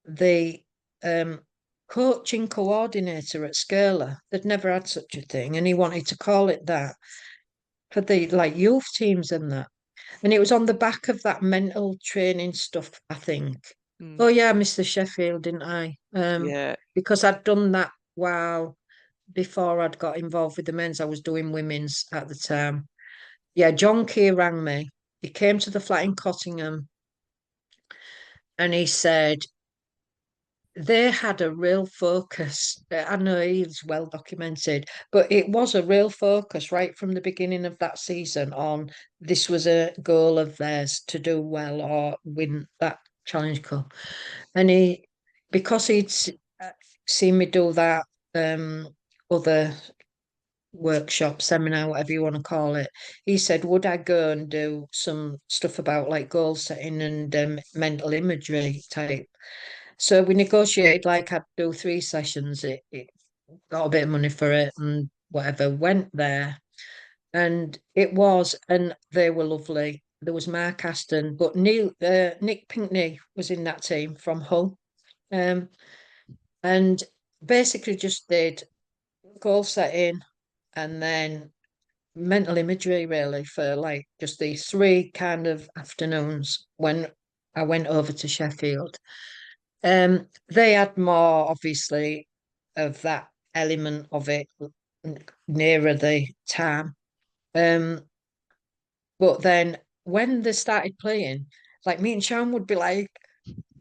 the um, coaching coordinator at Scala? They'd never had such a thing, and he wanted to call it that for the like youth teams and that. And it was on the back of that mental training stuff, I think. Mm. Oh yeah, Mr. Sheffield, didn't I? Yeah. Because I'd done that while before I'd got involved with the men's, I was doing women's at the time. Yeah, John Key rang me. He came to the flat in Cottingham and he said they had a real focus. I know he's well documented, but it was a real focus right from the beginning of that season on this was a goal of theirs to do well or win that Challenge Cup. And because he'd seen me do that other workshop, seminar, whatever you want to call it, he said, would I go and do some stuff about like goal setting and mental imagery type? So we negotiated like I'd do 3 sessions. It got a bit of money for it and whatever. Went there, and they were lovely. There was Mark Aston, but Nick Pinkney was in that team from Hull, um, and basically just did goal setting and then mental imagery really for like just these 3 kind of afternoons when I went over to Sheffield. They had more, obviously, of that element of it nearer the time. Um, but then when they started playing, like me and Sean would be like,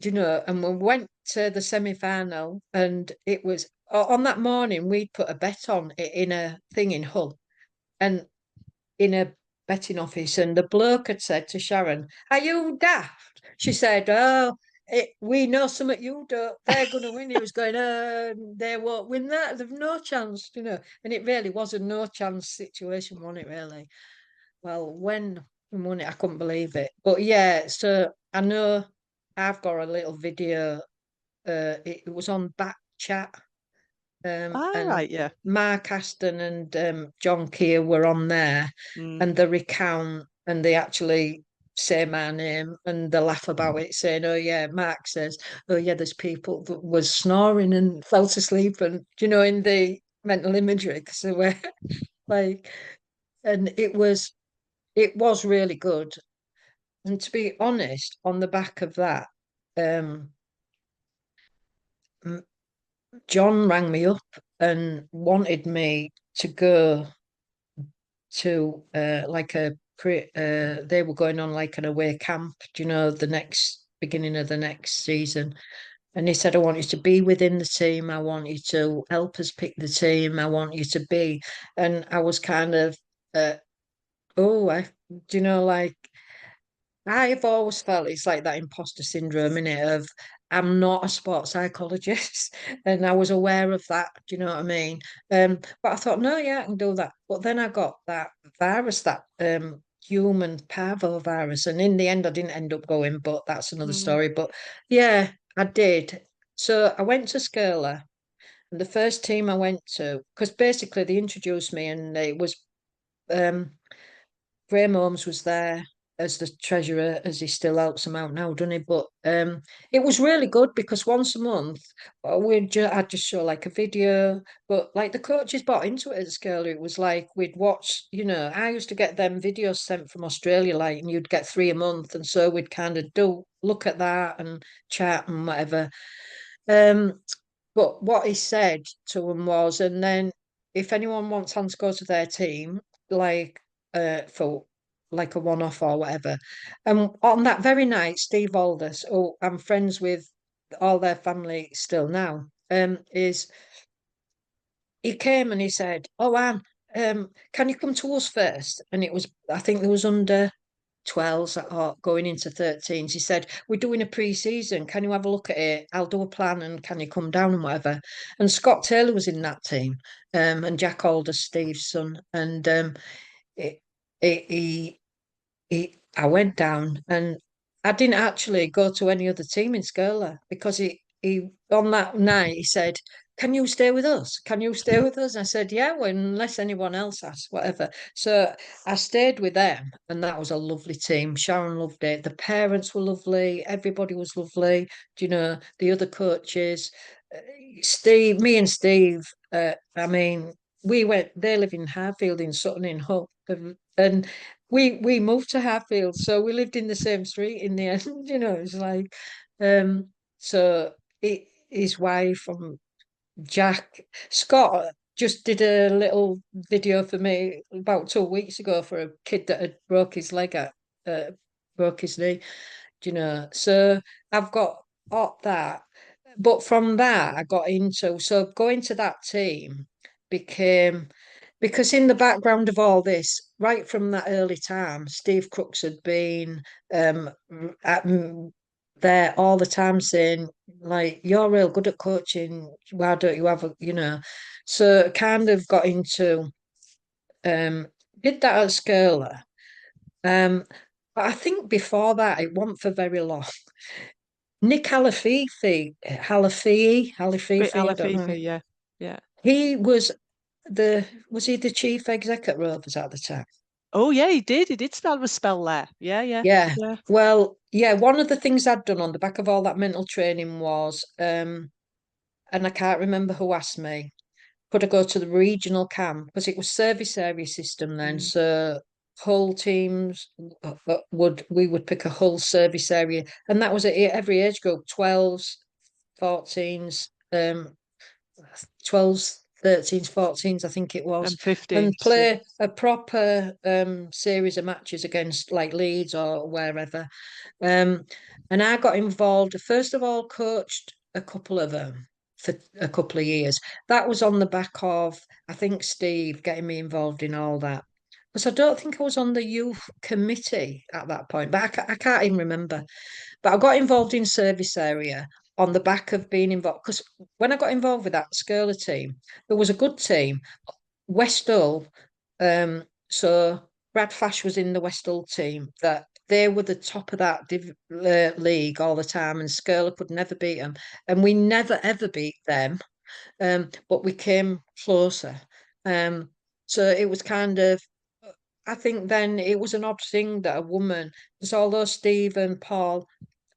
and we went to the semi-final, and it was on that morning we'd put a bet on it in a thing in Hull, and in a betting office, and the bloke had said to Sharon, "Are you daft?" She said, "Oh, we know something you don't. They're going to win." He was going, "They won't win that. They've no chance." And it really was a no chance situation, wasn't it? Really. Well, when we won it, I couldn't believe it. But yeah, so I know I've got a little video. It was on Back Chat, All and right. Yeah. Mark Aston and John Keir were on there, Mm. and they recount and they actually say my name and they laugh about it, saying, "Oh yeah," Mark says, "Oh yeah, there's people that was snoring and fell asleep," and in the mental imagery because they were like, and it was really good. And to be honest, on the back of that, um, John rang me up and wanted me to go to like they were going on like an away camp, the next beginning of the next season. And he said, I want you to be within the team. I want you to help us pick the team. I want you to be. And I was kind of Do you know, like, I've always felt it's like that imposter syndrome in it of I'm not a sports psychologist, and I was aware of that. Do you know what I mean? But I thought, no, yeah, I can do that. But then I got that virus, that human parvovirus, and in the end, I didn't end up going. But that's another Mm. story. But yeah, I did. So I went to Scurla, and the first team I went to, because basically they introduced me, and it was um Graham Holmes was there as the treasurer, as he still helps them out now, doesn't he? But it was really good because once a month I'd just show like a video, but like the coaches bought into it at Scale. It was like we'd watch, I used to get them videos sent from Australia, like, and you'd get 3 a month, and so we'd kind of do look at that and chat and whatever. Um, but what he said to them was, and then if anyone wants on to go to their team, like for like a one-off or whatever. And on that very night, Steve Aldous, who I'm friends with all their family still now, is he came and he said, "Oh, Anne, can you come to us first?" And it was, I think there was under 12s or going into 13s. He said, "We're doing a pre-season. Can you have a look at it? I'll do a plan and can you come down and whatever?" And Scott Taylor was in that team, and Jack Aldous, Steve's son. And it, he I went down and I didn't actually go to any other team in Scurla because he on that night he said, "Can you stay with us? Can you stay with us?" And I said, "Yeah, well, unless anyone else asks, whatever." So I stayed with them, and that was a lovely team. Sharon loved it. The parents were lovely. Everybody was lovely. Do you know, the other coaches, uh, Steve, me and Steve. I mean, we went. They live in Harfield in Sutton in Hull, and we moved to Hatfield, so we lived in the same street in the end. It was like, so his wife, Jack Scott, just did a little video for me about 2 weeks ago for a kid that had uh, broke his knee. So I've got all that, but from that I got into, so going to that team became, because in the background of all this, right from that early time, Steve Crooks had been um at, there all the time saying, like, "You're real good at coaching, why don't you have so kind of got into, um did that at Scurla. But I think before that it wasn't for very long. Nick Halafifi, I don't know. Alafifi, yeah, yeah. He was he the chief exec at Rovers at the time? Oh yeah, he did. He did spell a spell there. Yeah, yeah, Yeah. yeah. Well, yeah, one of the things I'd done on the back of all that mental training was, and I can't remember who asked me, could I go to the regional camp? Because it was service area system then. Mm. So whole teams we would pick a whole service area, and that was at every age group, 12s, 14s, 12s, 13s, 14s, I think it was, And and 15s, yeah. play a proper series of matches against like Leeds or wherever. Um, and I got involved, first of all, coached a couple of them for a couple of years. That was on the back of, I think, Steve getting me involved in all that. Because I don't think I was on the youth committee at that point, but I can't even remember. But I got involved in service area on the back of being involved. Because when I got involved with that Scurla team, there was a good team. West Hull, so Brad Fash was in the West Hull team, that they were the top of that league all the time, and Scurla could never beat them. And we never ever beat them, but we came closer. So it was kind of, I think then it was an odd thing that a woman, because although Steve and Paul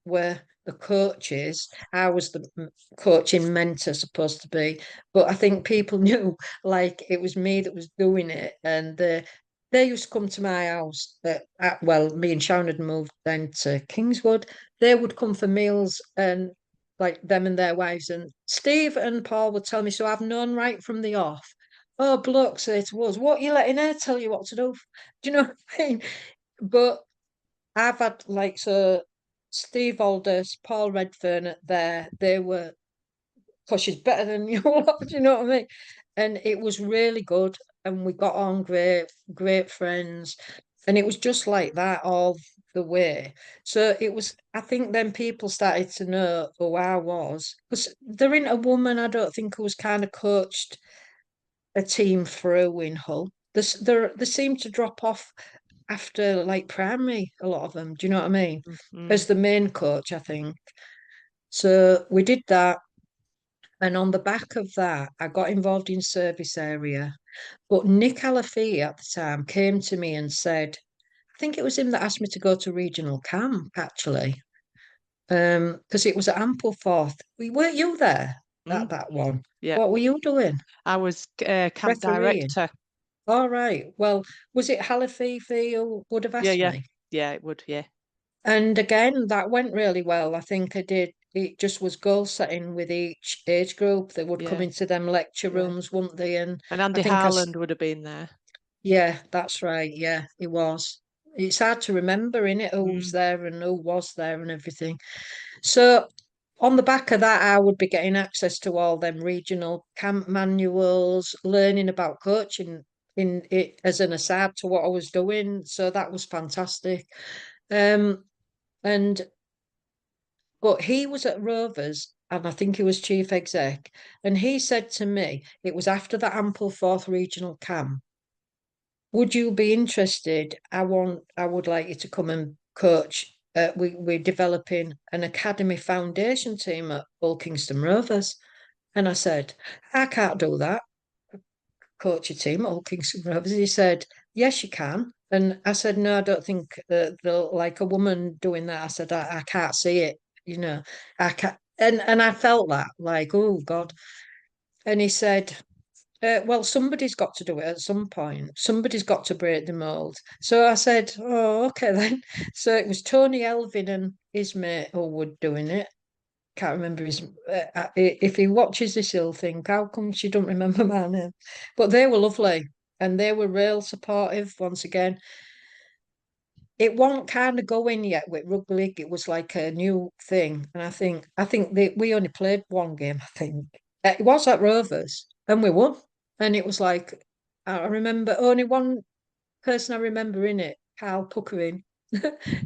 were the coaches. I was the coaching mentor, supposed to be. But I think people knew, like, it was me that was doing it. And they used to come to my house. Well, me and Sharon had moved then to Kingswood. They would come for meals, and like them and their wives. And Steve and Paul would tell me, so I've known right from the off. Oh, bloke say to us, "What you letting her tell you what to do?" Do you know what I mean? But I've had, like, so Steve Aldous, Paul Redfern there, they were, because she's better than you lot, do you know what I mean? And it was really good. and we got on great friends. And it was just like that all the way. So it was, I think then people started to know who I was. Because there ain't a woman, I don't think, who was kind of coached a team through in Hull. They seem to drop off after like primary, a lot of them. Do you know what I mean? Mm-hmm. As the main coach, I think. So we did that. And on the back of that, I got involved in service area. But Nick Alafi at the time came to me and said, I think it was him that asked me to go to regional camp, actually. Because it was at Ampleforth. Weren't you there at Mm, that one? yeah, What were you doing? I was camp Refereeing. director. All right. Well, was it Halififi who would have Yeah, asked yeah, me? yeah, it would. Yeah. And again, that went really well. I think I did. It just was goal setting with each age group. They would come Yeah, into them lecture yeah. rooms, wouldn't they? And And I Andy think I, Harland would have been there. yeah, that's right. Yeah, it was. It's hard to remember, innit, who's Mm, there and who was there and everything. So on the back of that, I would be getting access to all them regional camp manuals, learning about coaching in it as an aside to what I was doing. So that was fantastic. Um, and but he was at Rovers, and I think he was chief exec, and he said to me, it was after the Ampleforth regional camp, would you be interested? I would like you to come and coach. We're developing an academy foundation team at Hull Kingston Rovers. And I said, I can't do that, coach a team at Hull Kingston Rovers. He said, yes, you can. And I said, no, I don't think like a woman doing that. I said, I can't see it, you know, I can't. And I felt that like, oh God. And he said, well, somebody's got to do it at some point. Somebody's got to break the mold. So I said, oh, okay then. So it was Tony Elvin and his mate who were doing it. Can't remember his. If he watches this, he'll think, how come she don't remember my name? But they were lovely and they were real supportive once again. It wasn't kind of going yet with rugby league. It was like a new thing, and I think we only played one game. I think it was at Rovers, and we won. And it was like I remember only one person I remember in it, Carl Puckering,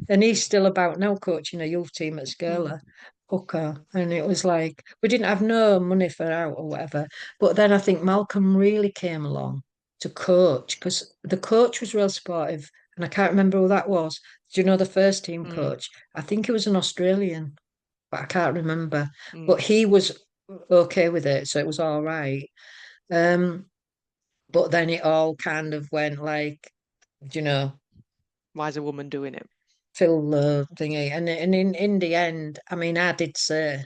and he's still about now coaching a youth team at mm, Scala. Pucker, and it was like we didn't have no money for out or whatever. But then I think Malcolm really came along to coach because the coach was real supportive, and I can't remember who that was. Do you know the first team mm, coach? I think he was an Australian, but I can't remember. But mm. he was okay with it, so it was all right. Um, but then it all kind of went like, you know, Why is a woman doing it? fill the thingy. And in the end, I mean, I did say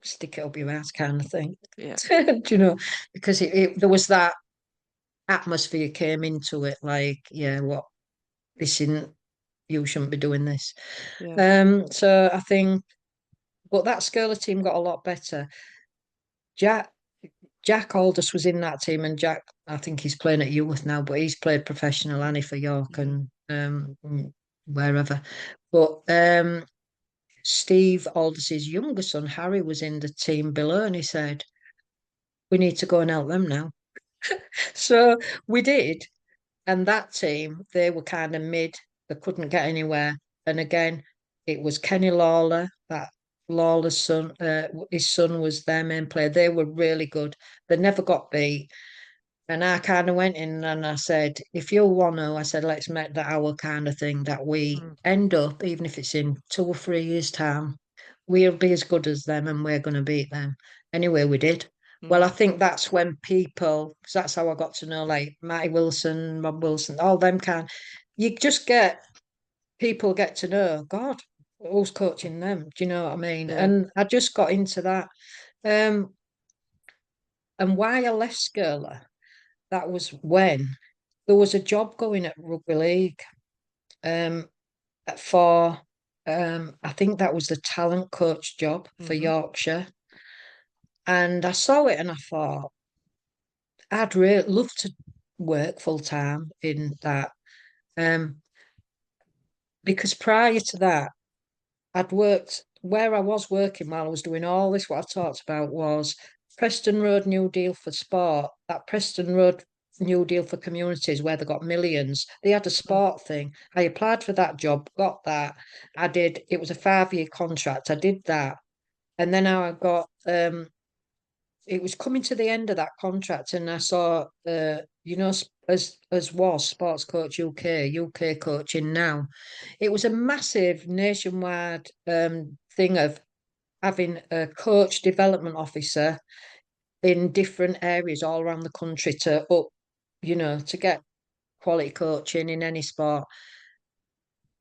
stick it up your ass kind of thing. Yeah, Do you know? Because there was that atmosphere came into it, like, yeah, what this isn't you shouldn't be doing this. yeah. So I think but that Scurler team got a lot better. Jack Jack Aldous was in that team, and Jack, I think he's playing at youth now, but he's played professional, and he for York Mm, and wherever. But Steve Aldous's younger son, Harry, was in the team below, and he said, we need to go and help them now. So we did. And that team, they were kind of mid, they couldn't get anywhere. And again, it was Kenny Lawler, that Lawler's son, his son was their main player. They were really good. They never got beat. And I kind of went in and I said, if you want to, I said, let's make that our kind of thing that we mm, end up, even if it's in 2 or 3 years' time, we'll be as good as them and we're going to beat them. Anyway, we did. Well, I mm. think that's when people, because that's how I got to know like Matty Wilson, Rob Wilson, all them kind. You just get people get to know, God, who's coaching them? Do you know what I mean? Yeah. And I just got into that. Um, and why I left Skirler, that was when there was a job going at Rugby League um, for, I think that was the talent coach job for Mm-hmm. Yorkshire. And I saw it and I thought, I'd really love to work full time in that. Um, because prior to that, I'd worked where I was working while I was doing all this. What I talked about was Preston Road New Deal for sport, that Preston Road New Deal for communities where they got millions. They had a sport thing. I applied for that job, got that. It was a 5-year contract. I did that. And then I got it was coming to the end of that contract, and I saw as was Sports Coach UK coaching now. It was a massive nationwide thing of having a coach development officer in different areas all around the country to get quality coaching in any sport.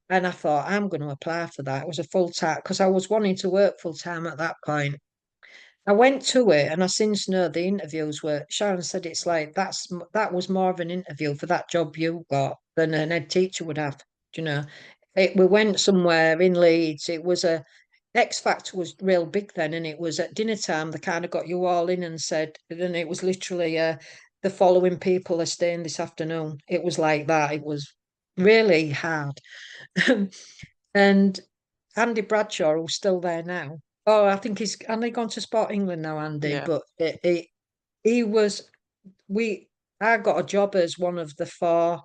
And I thought, I'm going to apply for that. It was a full time because I was wanting to work full time at that point. I went to it, and I since know the interviews were. Sharon said it's like that was more of an interview for that job you got than an head teacher would have. You know, we went somewhere in Leeds. It was X Factor was real big then, and it was at dinner time. They kind of got you all in and said, and it was literally the following people are staying this afternoon. It was like that. It was really hard. And Andy Bradshaw, who's still there now. Oh, I think he's only gone to Sport England now, Andy. Yeah. But he was we. I got a job as one of the 4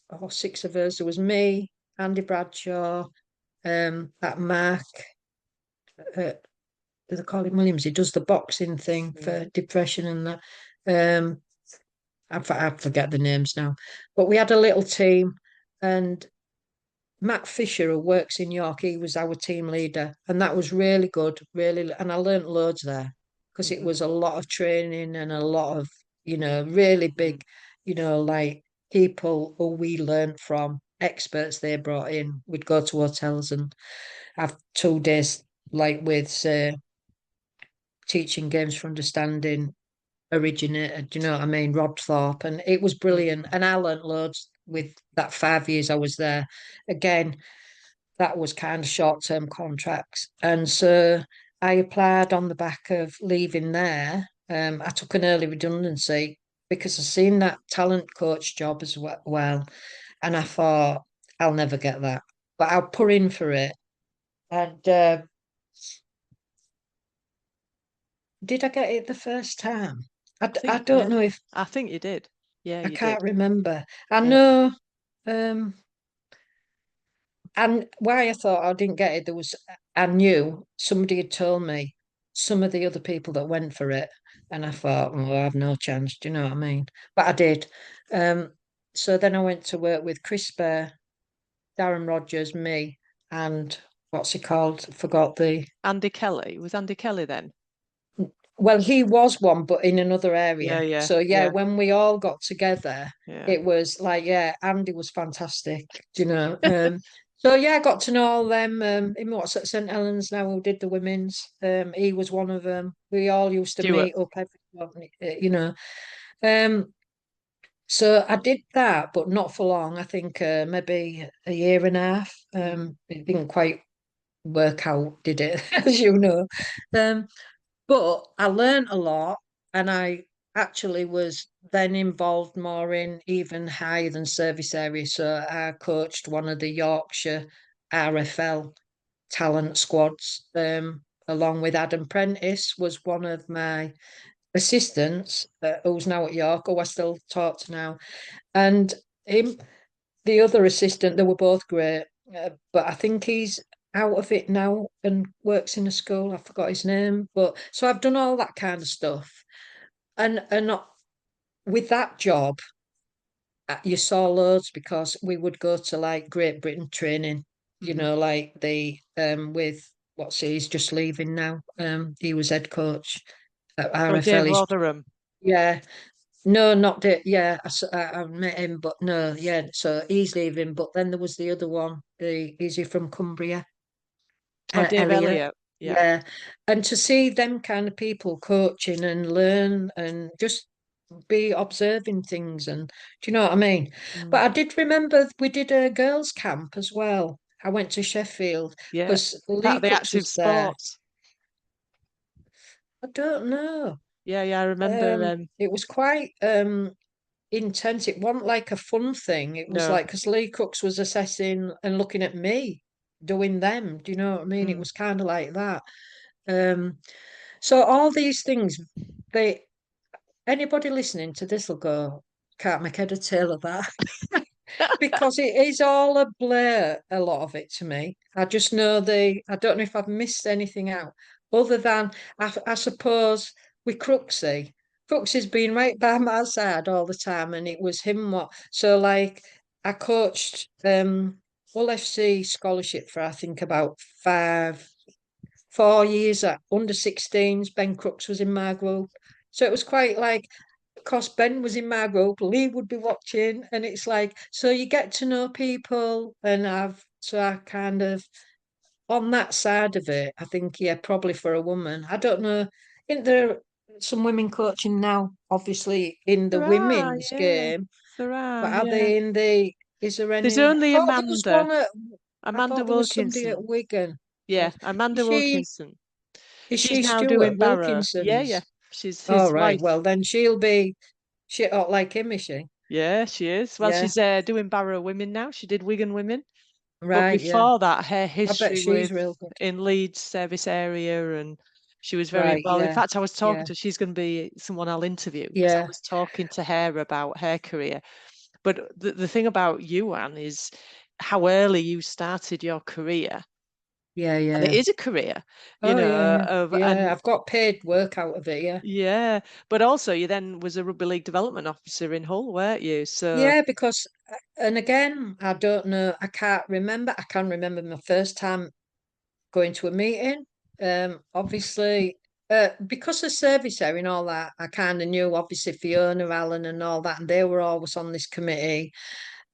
or 6 of us. There was me, Andy Bradshaw, that Mark, the Colin Williams. He does the boxing thing for depression and that. Um, I forget the names now, but we had a little team, and Matt Fisher, who works in York, he was our team leader, and that was really good, really. And I learnt loads there because it was a lot of training and a lot of, really big, like people who we learnt from, experts they brought in. We'd go to hotels and have 2 days, like with, say, teaching games for understanding originated, do you know what I mean? Rod Thorpe, and it was brilliant. And I learnt loads with that 5 years I was there. Again, that was kind of short-term contracts. And so I applied on the back of leaving there. I took an early redundancy because I seen that talent coach job as well. And I thought, I'll never get that. But I'll put in for it. And did I get it the first time? I don't know if I think you did. Yeah, I you did. can't remember. I Yeah. know and why I thought I didn't get it, I knew somebody had told me some of the other people that went for it, and I thought, well, I have no chance. Do you know what I mean? But I did. Um, so then I went to work with Chris Bear, Darren Rogers, me, and what's he called? Forgot the. Andy Kelly. Was Andy Kelly then? Well, he was one, but in another area. Yeah, yeah, So yeah, yeah, when we all got together, yeah. it was like, yeah, Andy was fantastic, do you know. So yeah, I got to know all them. In what's at St Helens now, who did the women's. He was one of them. We all used to Stuart. meet up every. So I did that, but not for long. I think maybe a year and a half. It didn't quite work out, did it? As you know. Um, but I learned a lot, and I actually was then involved more in even higher than service area. So I coached one of the Yorkshire RFL talent squads, along with Adam Prentice, was one of my assistants, who's now at York, who I still talk to now. And him, the other assistant, they were both great, but I think he's out of it now and works in a school. I forgot his name, but so I've done all that kind of stuff, and not, with that job, you saw loads because we would go to like Great Britain training, like the with he's just leaving now. He was head coach at Oh, RFL. Dave Rotherham. Yeah, no, not Dave. Yeah, I met him, but no, yeah. So he's leaving, but then there was the other one. Is he from Cumbria? Oh, Dave Elliot. Elliott. Yeah. Yeah, and to see them kind of people coaching and learn and just be observing things, and do you know what I mean? But Mm. I did remember we did a girls' camp as well. I went to Sheffield Yeah. because Part Lee of the Cooks active was there. sports. I don't know. Yeah, yeah. I remember. It was quite intense. It wasn't like a fun thing. It was No. like because Lee Cooks was assessing and looking at me doing them. Do you know what I mean? It Mm. was kind of like that. Um, So all these things, they anybody listening to this will go, can't make head or tail of that. Because it is all a blur, a lot of it to me. I just know I don't know if I've missed anything out other than I suppose with Crooksy. Crooksy's been right by my side all the time, and it was him what. So like I coached Hull FC scholarship for I think about 4 years at under 16s. Ben Crooks was in my group. So it was quite like because Ben was in my group, Lee would be watching, and it's like so you get to know people, and I kind of on that side of it. I think yeah, probably for a woman, I don't know. Isn't there some women coaching now? Obviously in the There are, women's yeah, game, there but are, are yeah. they in the? Is there There's any? I only thought there was Amanda, one at. I Amanda thought there was somebody at Wilkinson. Wigan. Yeah, Is Amanda she? Wilkinson. Is She's she now doing Stuart Barrow. Yeah, yeah. Wilkinson's? She's All his right. Well, wife. then she'll be shit hot like him, is she? Yeah, she is. Well, Yeah. she's doing Barrow Women now. She did Wigan Women. But Right. Yeah. before that, her I bet history she's with real good. in Leeds service area, and she was very Right. involved. In Yeah. fact, I was talking Yeah. to she's going to be someone I'll interview because I Yeah. was talking to her about her career. But the thing about you, Anne, is how early you started your career. Yeah. And it Yeah. is a career, Oh, yeah. Yeah. of Yeah. and I've got paid work out of it. Yeah. yeah, but also you then was a rugby league development officer in Hull, weren't you? So Yeah. Because, and again, I don't know. I can't remember. I can remember my first time going to a meeting. Obviously, because of service area and all that, I kind of knew obviously Fiona Allen and all that, and they were always on this committee.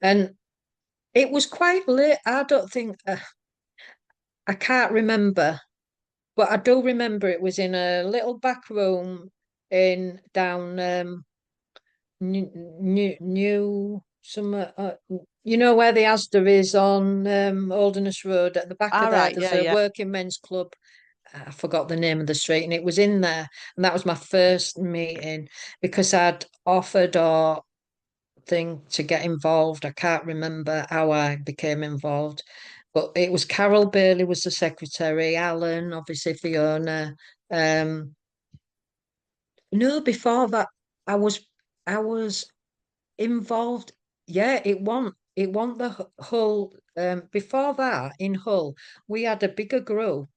And it was quite late. I don't think I can't remember, but I do remember it was in a little back room in down new some you know where the Asda is on Holderness Road at the back of all there. right, There's yeah, a yeah. working men's club. I forgot the name of the street, and it was in there, and that was my first meeting because I'd offered or thing to get involved. I can't remember how I became involved, but it was Carol Bailey was the secretary, Alan, obviously Fiona. Um, no, before that, I was involved. Yeah, it won the Hull. Before that, in Hull, we had a bigger group,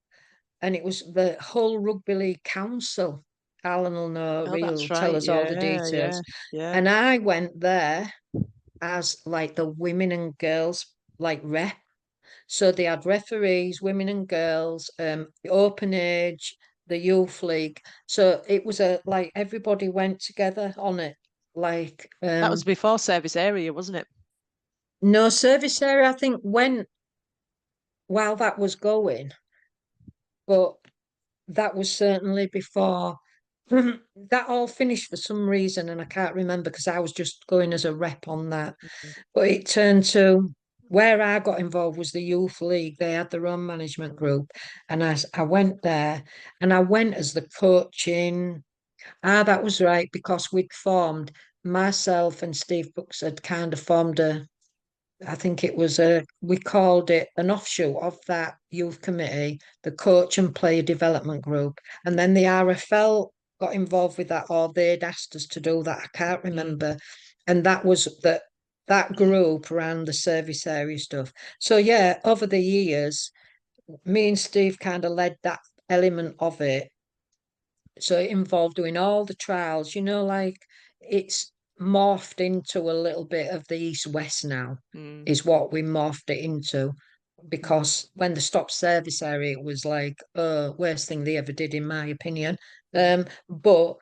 and it was the Hull Rugby League Council. Alan will know, Oh, he'll that's tell right. us all the Yeah, details. yeah, yeah. And I went there as like the women and girls like rep. So they had referees, women and girls, the open age, the youth league. So it was a like everybody went together on it. Like That was before service area, wasn't it? no service area, I think went while that was going, but that was certainly before that all finished for some reason, and I can't remember because I was just going as a rep on that. Mhm. But it turned to where I got involved was the youth league. They had their own management group, and I went there, and I went as the coaching. Ah, that was right because we'd formed myself and Steve Brooks had kind of formed a. I think it was we called it an offshoot of that youth committee, the coach and player development group. And then the RFL got involved with that, or they'd asked us to do that. I can't Mm. remember. And that was that group around the service area stuff. So yeah, over the years, me and Steve kind of led that element of it. So it involved doing all the trials, like it's morphed into a little bit of the East West now, Mm. is what we morphed it into. Mm. Because when the stop service area, it was like, worst thing they ever did, in my opinion. Mm. But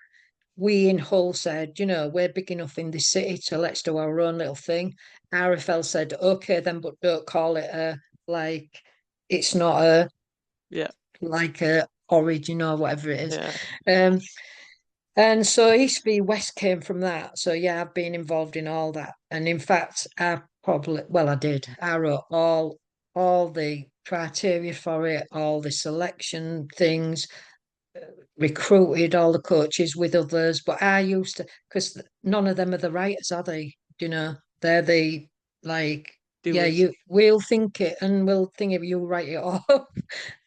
we in Hull said, we're big enough in this city to let's do our own little thing. RFL said, okay, then, but don't call it like, it's not Yeah, a origin or whatever it is. yeah. Um, and so East v West came from that. So yeah, I've been involved in all that. And in fact, I did. I wrote all the criteria for it, all the selection things, recruited all the coaches with others. But I used to, because none of them are the writers, are they? They're the like do Yeah, we? we'll think it and we'll think if you write it off.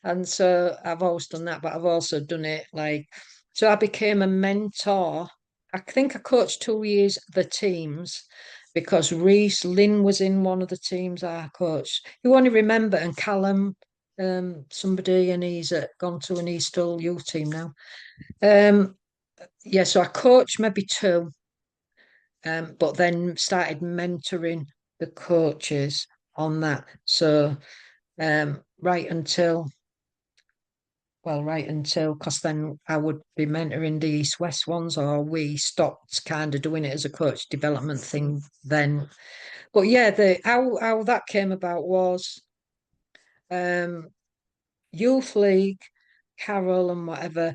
And so I've always done that, but I've also done it like, so I became a mentor. I think I coached 2 years the teams because Reese Lynn was in one of the teams I coached. You only remember, and Callum, somebody, and he's gone to an East Hull youth team now. Yeah, so I coached maybe two, but then started mentoring the coaches on that. So right until because then I would be mentoring the East West ones, or we stopped kind of doing it as a coach development thing then. But yeah, the how that came about was youth league, Carol and whatever.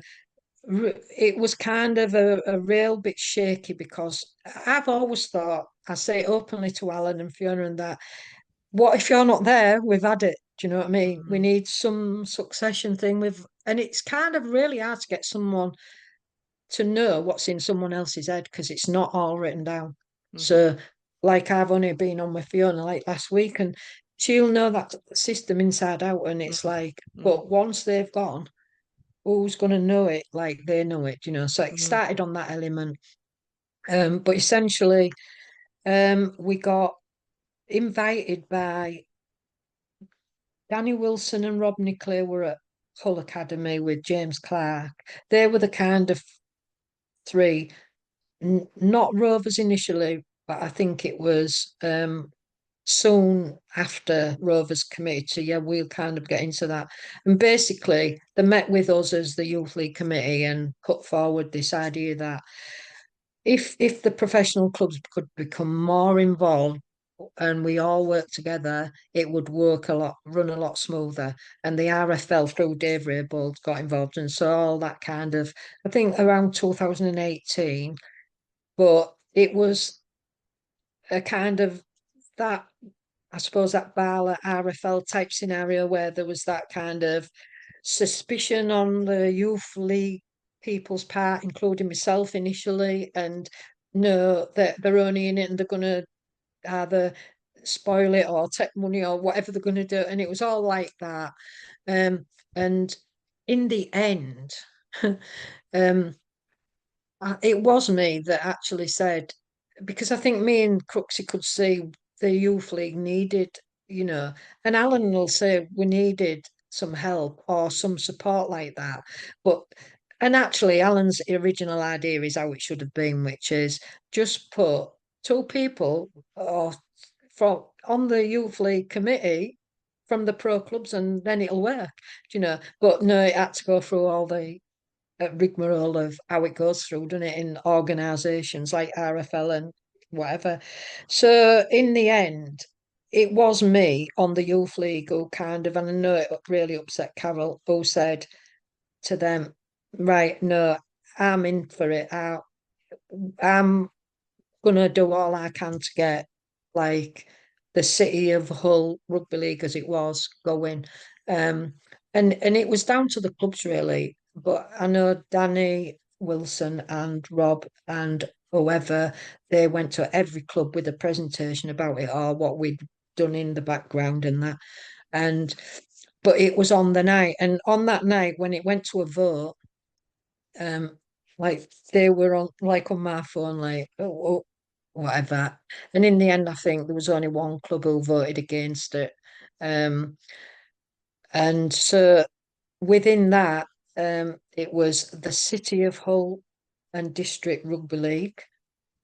It was kind of a real bit shaky because I've always thought, I say openly to Alan and Fiona and that, what if you're not there? We've had it. Do you know what I mean? We need some succession thing and it's kind of really hard to get someone to know what's in someone else's head because it's not all written down. So, like I've only been on with Fiona like last week, and she'll know that system inside out. And it's like, but once they've gone, who's going to know it like they know it? You know. So it started on that element, but essentially, we got invited by Danny Wilson and Rob Nickley were at Hull Academy with James Clark. They were the kind of three, not Rovers initially, but I think it was soon after Rovers committed to, yeah, we'll kind of get into that. And basically, they met with us as the Youth League Committee and put forward this idea that if the professional clubs could become more involved and we all work together, it would run a lot smoother. And the RFL through Dave Raybould got involved, and so all that kind of, I think around 2018, but it was a kind of that, I suppose, that Bala RFL type scenario where there was that kind of suspicion on the youth league people's part, including myself initially, and no, that they're only in it and they're going to either spoil it or take money or whatever they're going to do. And it was all like that. And in the end, um, it was me that actually said, because I think me and Crooksy could see the youth league needed, and Alan will say we needed some help or some support like that. And actually, Alan's original idea is how it should have been, which is just put two people or from on the youth league committee from the pro clubs, and then it'll work, But no, it had to go through all the rigmarole of how it goes through, doesn't it, in organisations like RFL and whatever. So in the end, it was me on the youth league who kind of, and I know it really upset Carol, who said to them, right, no, I'm in for it. I'm gonna do all I can to get like the City of Hull Rugby League as it was going. And it was down to the clubs really. But I know Danny Wilson and Rob and whoever, they went to every club with a presentation about it or what we'd done in the background and that. And but it was on the night, and on that night when it went to a vote, um, like they were on my phone, like, oh, whatever. And in the end, I think there was only one club who voted against it. And so within that, it was the City of Hull and District Rugby League,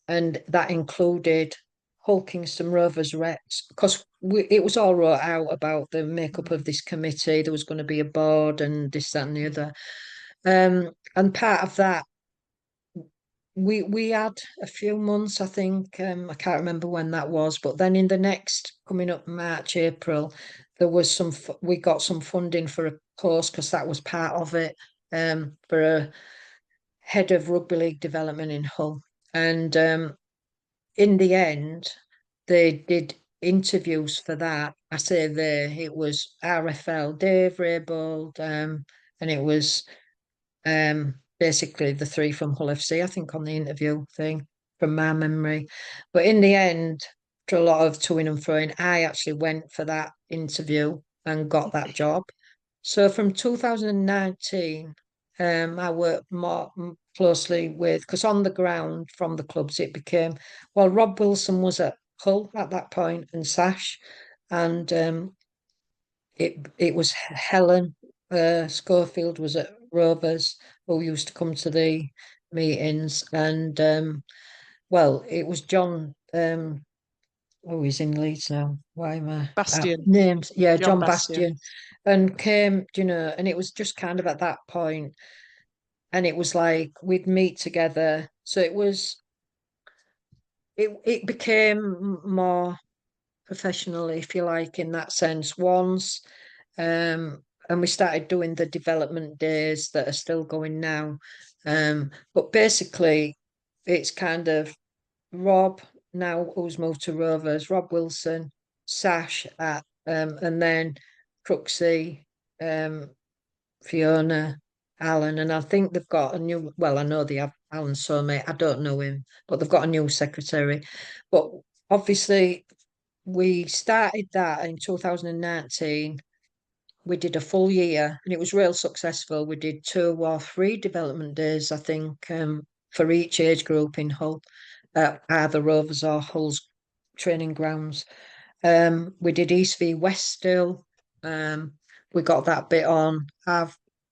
and that included Hull Kingston Rovers Reps, because it was all wrote out about the makeup of this committee. There was going to be a board and this, that, and the other. And part of that, we had a few months, I think. I can't remember when that was, but then in the next coming up March, April, there was we got some funding for a post because that was part of it, for a head of rugby league development in Hull. And in the end, they did interviews for that. I say it was RFL, Dave Raybould, and it was basically the three from Hull FC, I think, on the interview thing from my memory. But in the end, after a lot of toing and froing, I actually went for that interview and got that job. So from 2019, I worked more closely with, because on the ground from the clubs, it became, well, Rob Wilson was at Hull at that point and Sash, and it was Helen Schofield was at Rovers, who used to come to the meetings, and well, it was John. Oh, he's in Leeds now. Why am I Bastion, names? Yeah, John John Bastion. Bastion, and came, and it was just kind of at that point, and it was like we'd meet together. So it became more professional, if you like, in that sense. Once, and we started doing the development days that are still going now. But basically, it's kind of Rob now who's moved to Rovers, Rob Wilson, Sash at and then Crooksy, Fiona, Alan, and I think they've got a new. Well, I know they have Alan Somey. I don't know him, but they've got a new secretary. But obviously, we started that in 2019. We did a full year, and it was real successful. We did 2 or 3 development days, I think, for each age group in Hull, either Rovers or Hull's training grounds. We did East v West still. We got that bit on.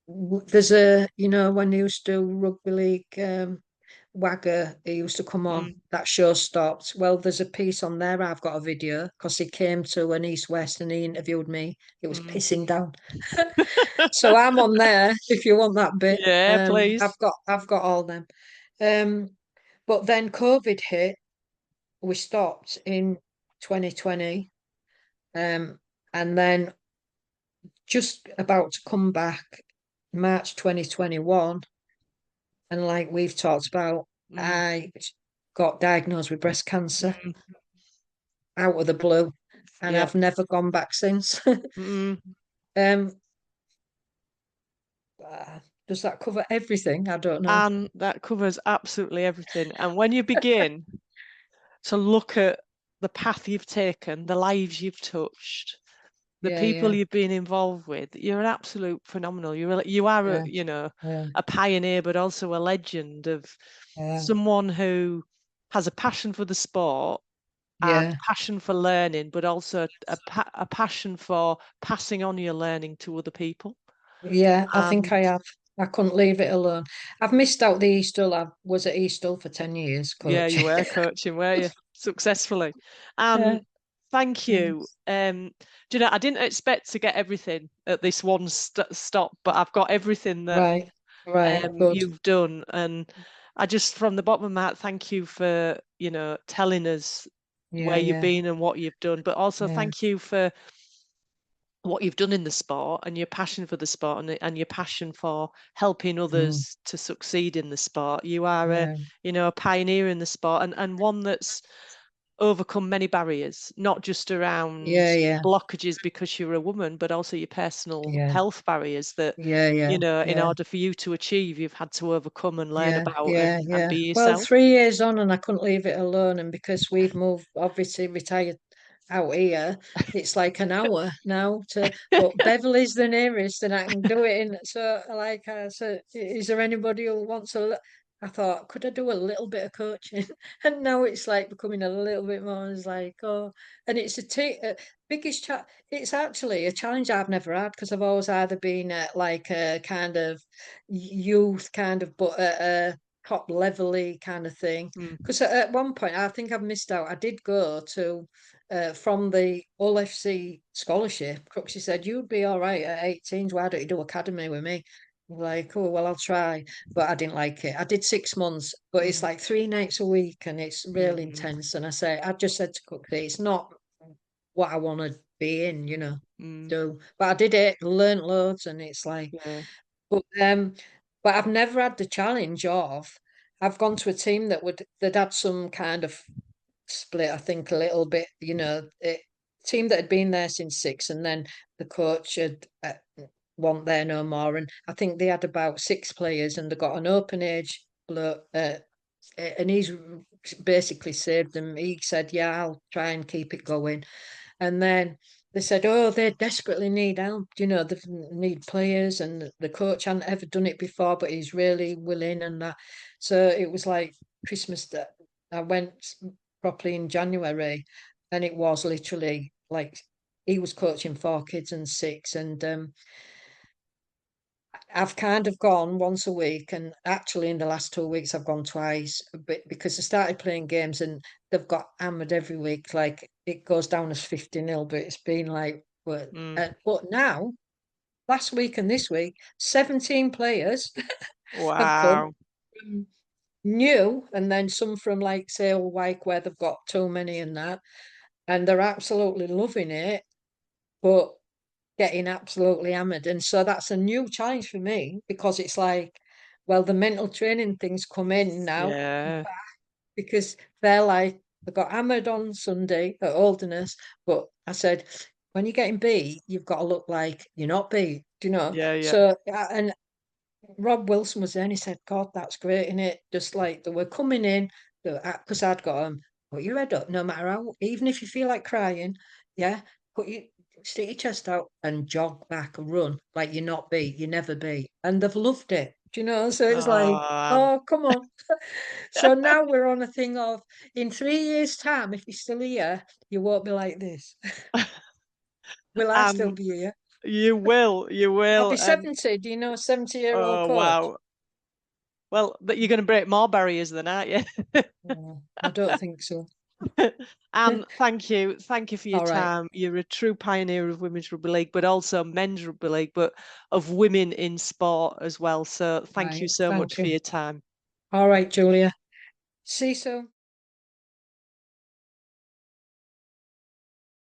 There's when they used to do rugby league, Wagger, he used to come on. Mm, That show stopped. Well, there's a piece on there. I've got a video because he came to an East West and he interviewed me. It was mm. pissing down. So I'm on there if you want that bit. Yeah, please. I've got all them. Um, but then COVID hit. We stopped in 2020. And then just about to come back March 2021. And like we've talked about, Mm, I got diagnosed with breast cancer mm, out of the blue, and yeah. I've never gone back since. Mm. um, uh, does that cover everything? I don't know. And that covers absolutely everything. And when you begin to look at the path you've taken, the lives you've touched, the Yeah, people yeah, you've been involved with, you're an absolute phenomenal. You are yeah, yeah, a pioneer, but also a legend of yeah, someone who has a passion for the sport and yeah, passion for learning, but also a passion for passing on your learning to other people. yeah. I think And I have. I couldn't leave it alone. I've missed out the Eastall. I was at Eastall for 10 years yeah, you coaching. were coaching, were you? Successfully. Yeah, And thank yeah. you. Do you know, I didn't expect to get everything at this one stop, but I've got everything that Right, right, good. you've done. And I just, from the bottom of my heart, thank you for, telling us where Yeah, you've yeah, been and what you've done, but also yeah, thank you for what you've done in the sport and your passion for the sport and your passion for helping mm, others to succeed in the sport. You are yeah, a pioneer in the sport and one that's overcome many barriers, not just around yeah, yeah, blockages because you're a woman, but also your personal yeah, health barriers that, yeah, yeah, in yeah. order for you to achieve, you've had to overcome and learn Yeah, about yeah, and yeah. be Well, yourself. 3 years on, and I couldn't leave it alone. And because we've moved, obviously retired out here, it's like an hour now to. But Beverly's the nearest, and I can do it in. So, like, I said, is there anybody who wants a? I thought, could I do a little bit of coaching? And now it's like becoming a little bit more. It's like, oh, and it's biggest chat. It's actually a challenge I've never had because I've always either been at like a kind of youth kind of, but at a top levely kind of thing. Mm, Because at one point, I think I've missed out. I did go to from the All FC scholarship. Crooksy said, "You'd be all right at 18. Why don't you do academy with me?" I'm like, oh well, I'll try, but I didn't like it. I did 6 months, but it's mm, like 3 nights a week, and it's real mm, intense. And I just said to Crooksy, it's not what I want to be in, mm, do. But I did it, learned loads, and it's like, yeah. but um, but I've never had the challenge of. I've gone to a team that had some kind of split. I think a little bit, team that had been there since six, and then the coach had want there no more, and I think they had about 6 players, and they got an open age and he's basically saved them. He said, "Yeah, I'll try and keep it going." And then they said, "Oh, they desperately need help. They need players." And the coach hadn't ever done it before, but he's really willing and that. So it was like Christmas that I went properly in January, and it was literally like he was coaching 4 kids and 6, and I've kind of gone once a week, and actually in the last 2 weeks I've gone twice, but because I started playing games and they've got hammered every week. Like it goes down as 50-0, but it's been like, Mm. but now last week and this week, 17 players have come Wow. from new, and then some from like say Wyke where they've got too many and that, and they're absolutely loving it, but getting absolutely hammered. And so that's a new challenge for me because it's like, well, the mental training things come in now Yeah. because they're like, they got hammered on Sunday at Holderness, but I said, when you're getting beat, you've got to look like you're not beat, Yeah. Yeah. So, and Rob Wilson was there and he said, God, that's great, innit? Just like they were coming in, because I'd got them, put your head up, no matter how, even if you feel like crying, yeah, put your, stick your chest out and jog back and run like you're not beat, you never beat. And they've loved it, So it's like, Oh, oh, come on. So now we're on a thing of, in 3 years' time, if you're still here, you won't be like this. Will I still and be here? you will, you I'll will. be And 70. Do you know a 70-year-old oh, coach? wow. Well, but you're going to break more barriers than, aren't you? Oh, I don't think so. And thank you for your All right. time. You're a true pioneer of women's rugby league, but also men's rugby league, but of women in sport as well. So thank you Right. so much Thank for you. your time. All right, Julia. See you soon.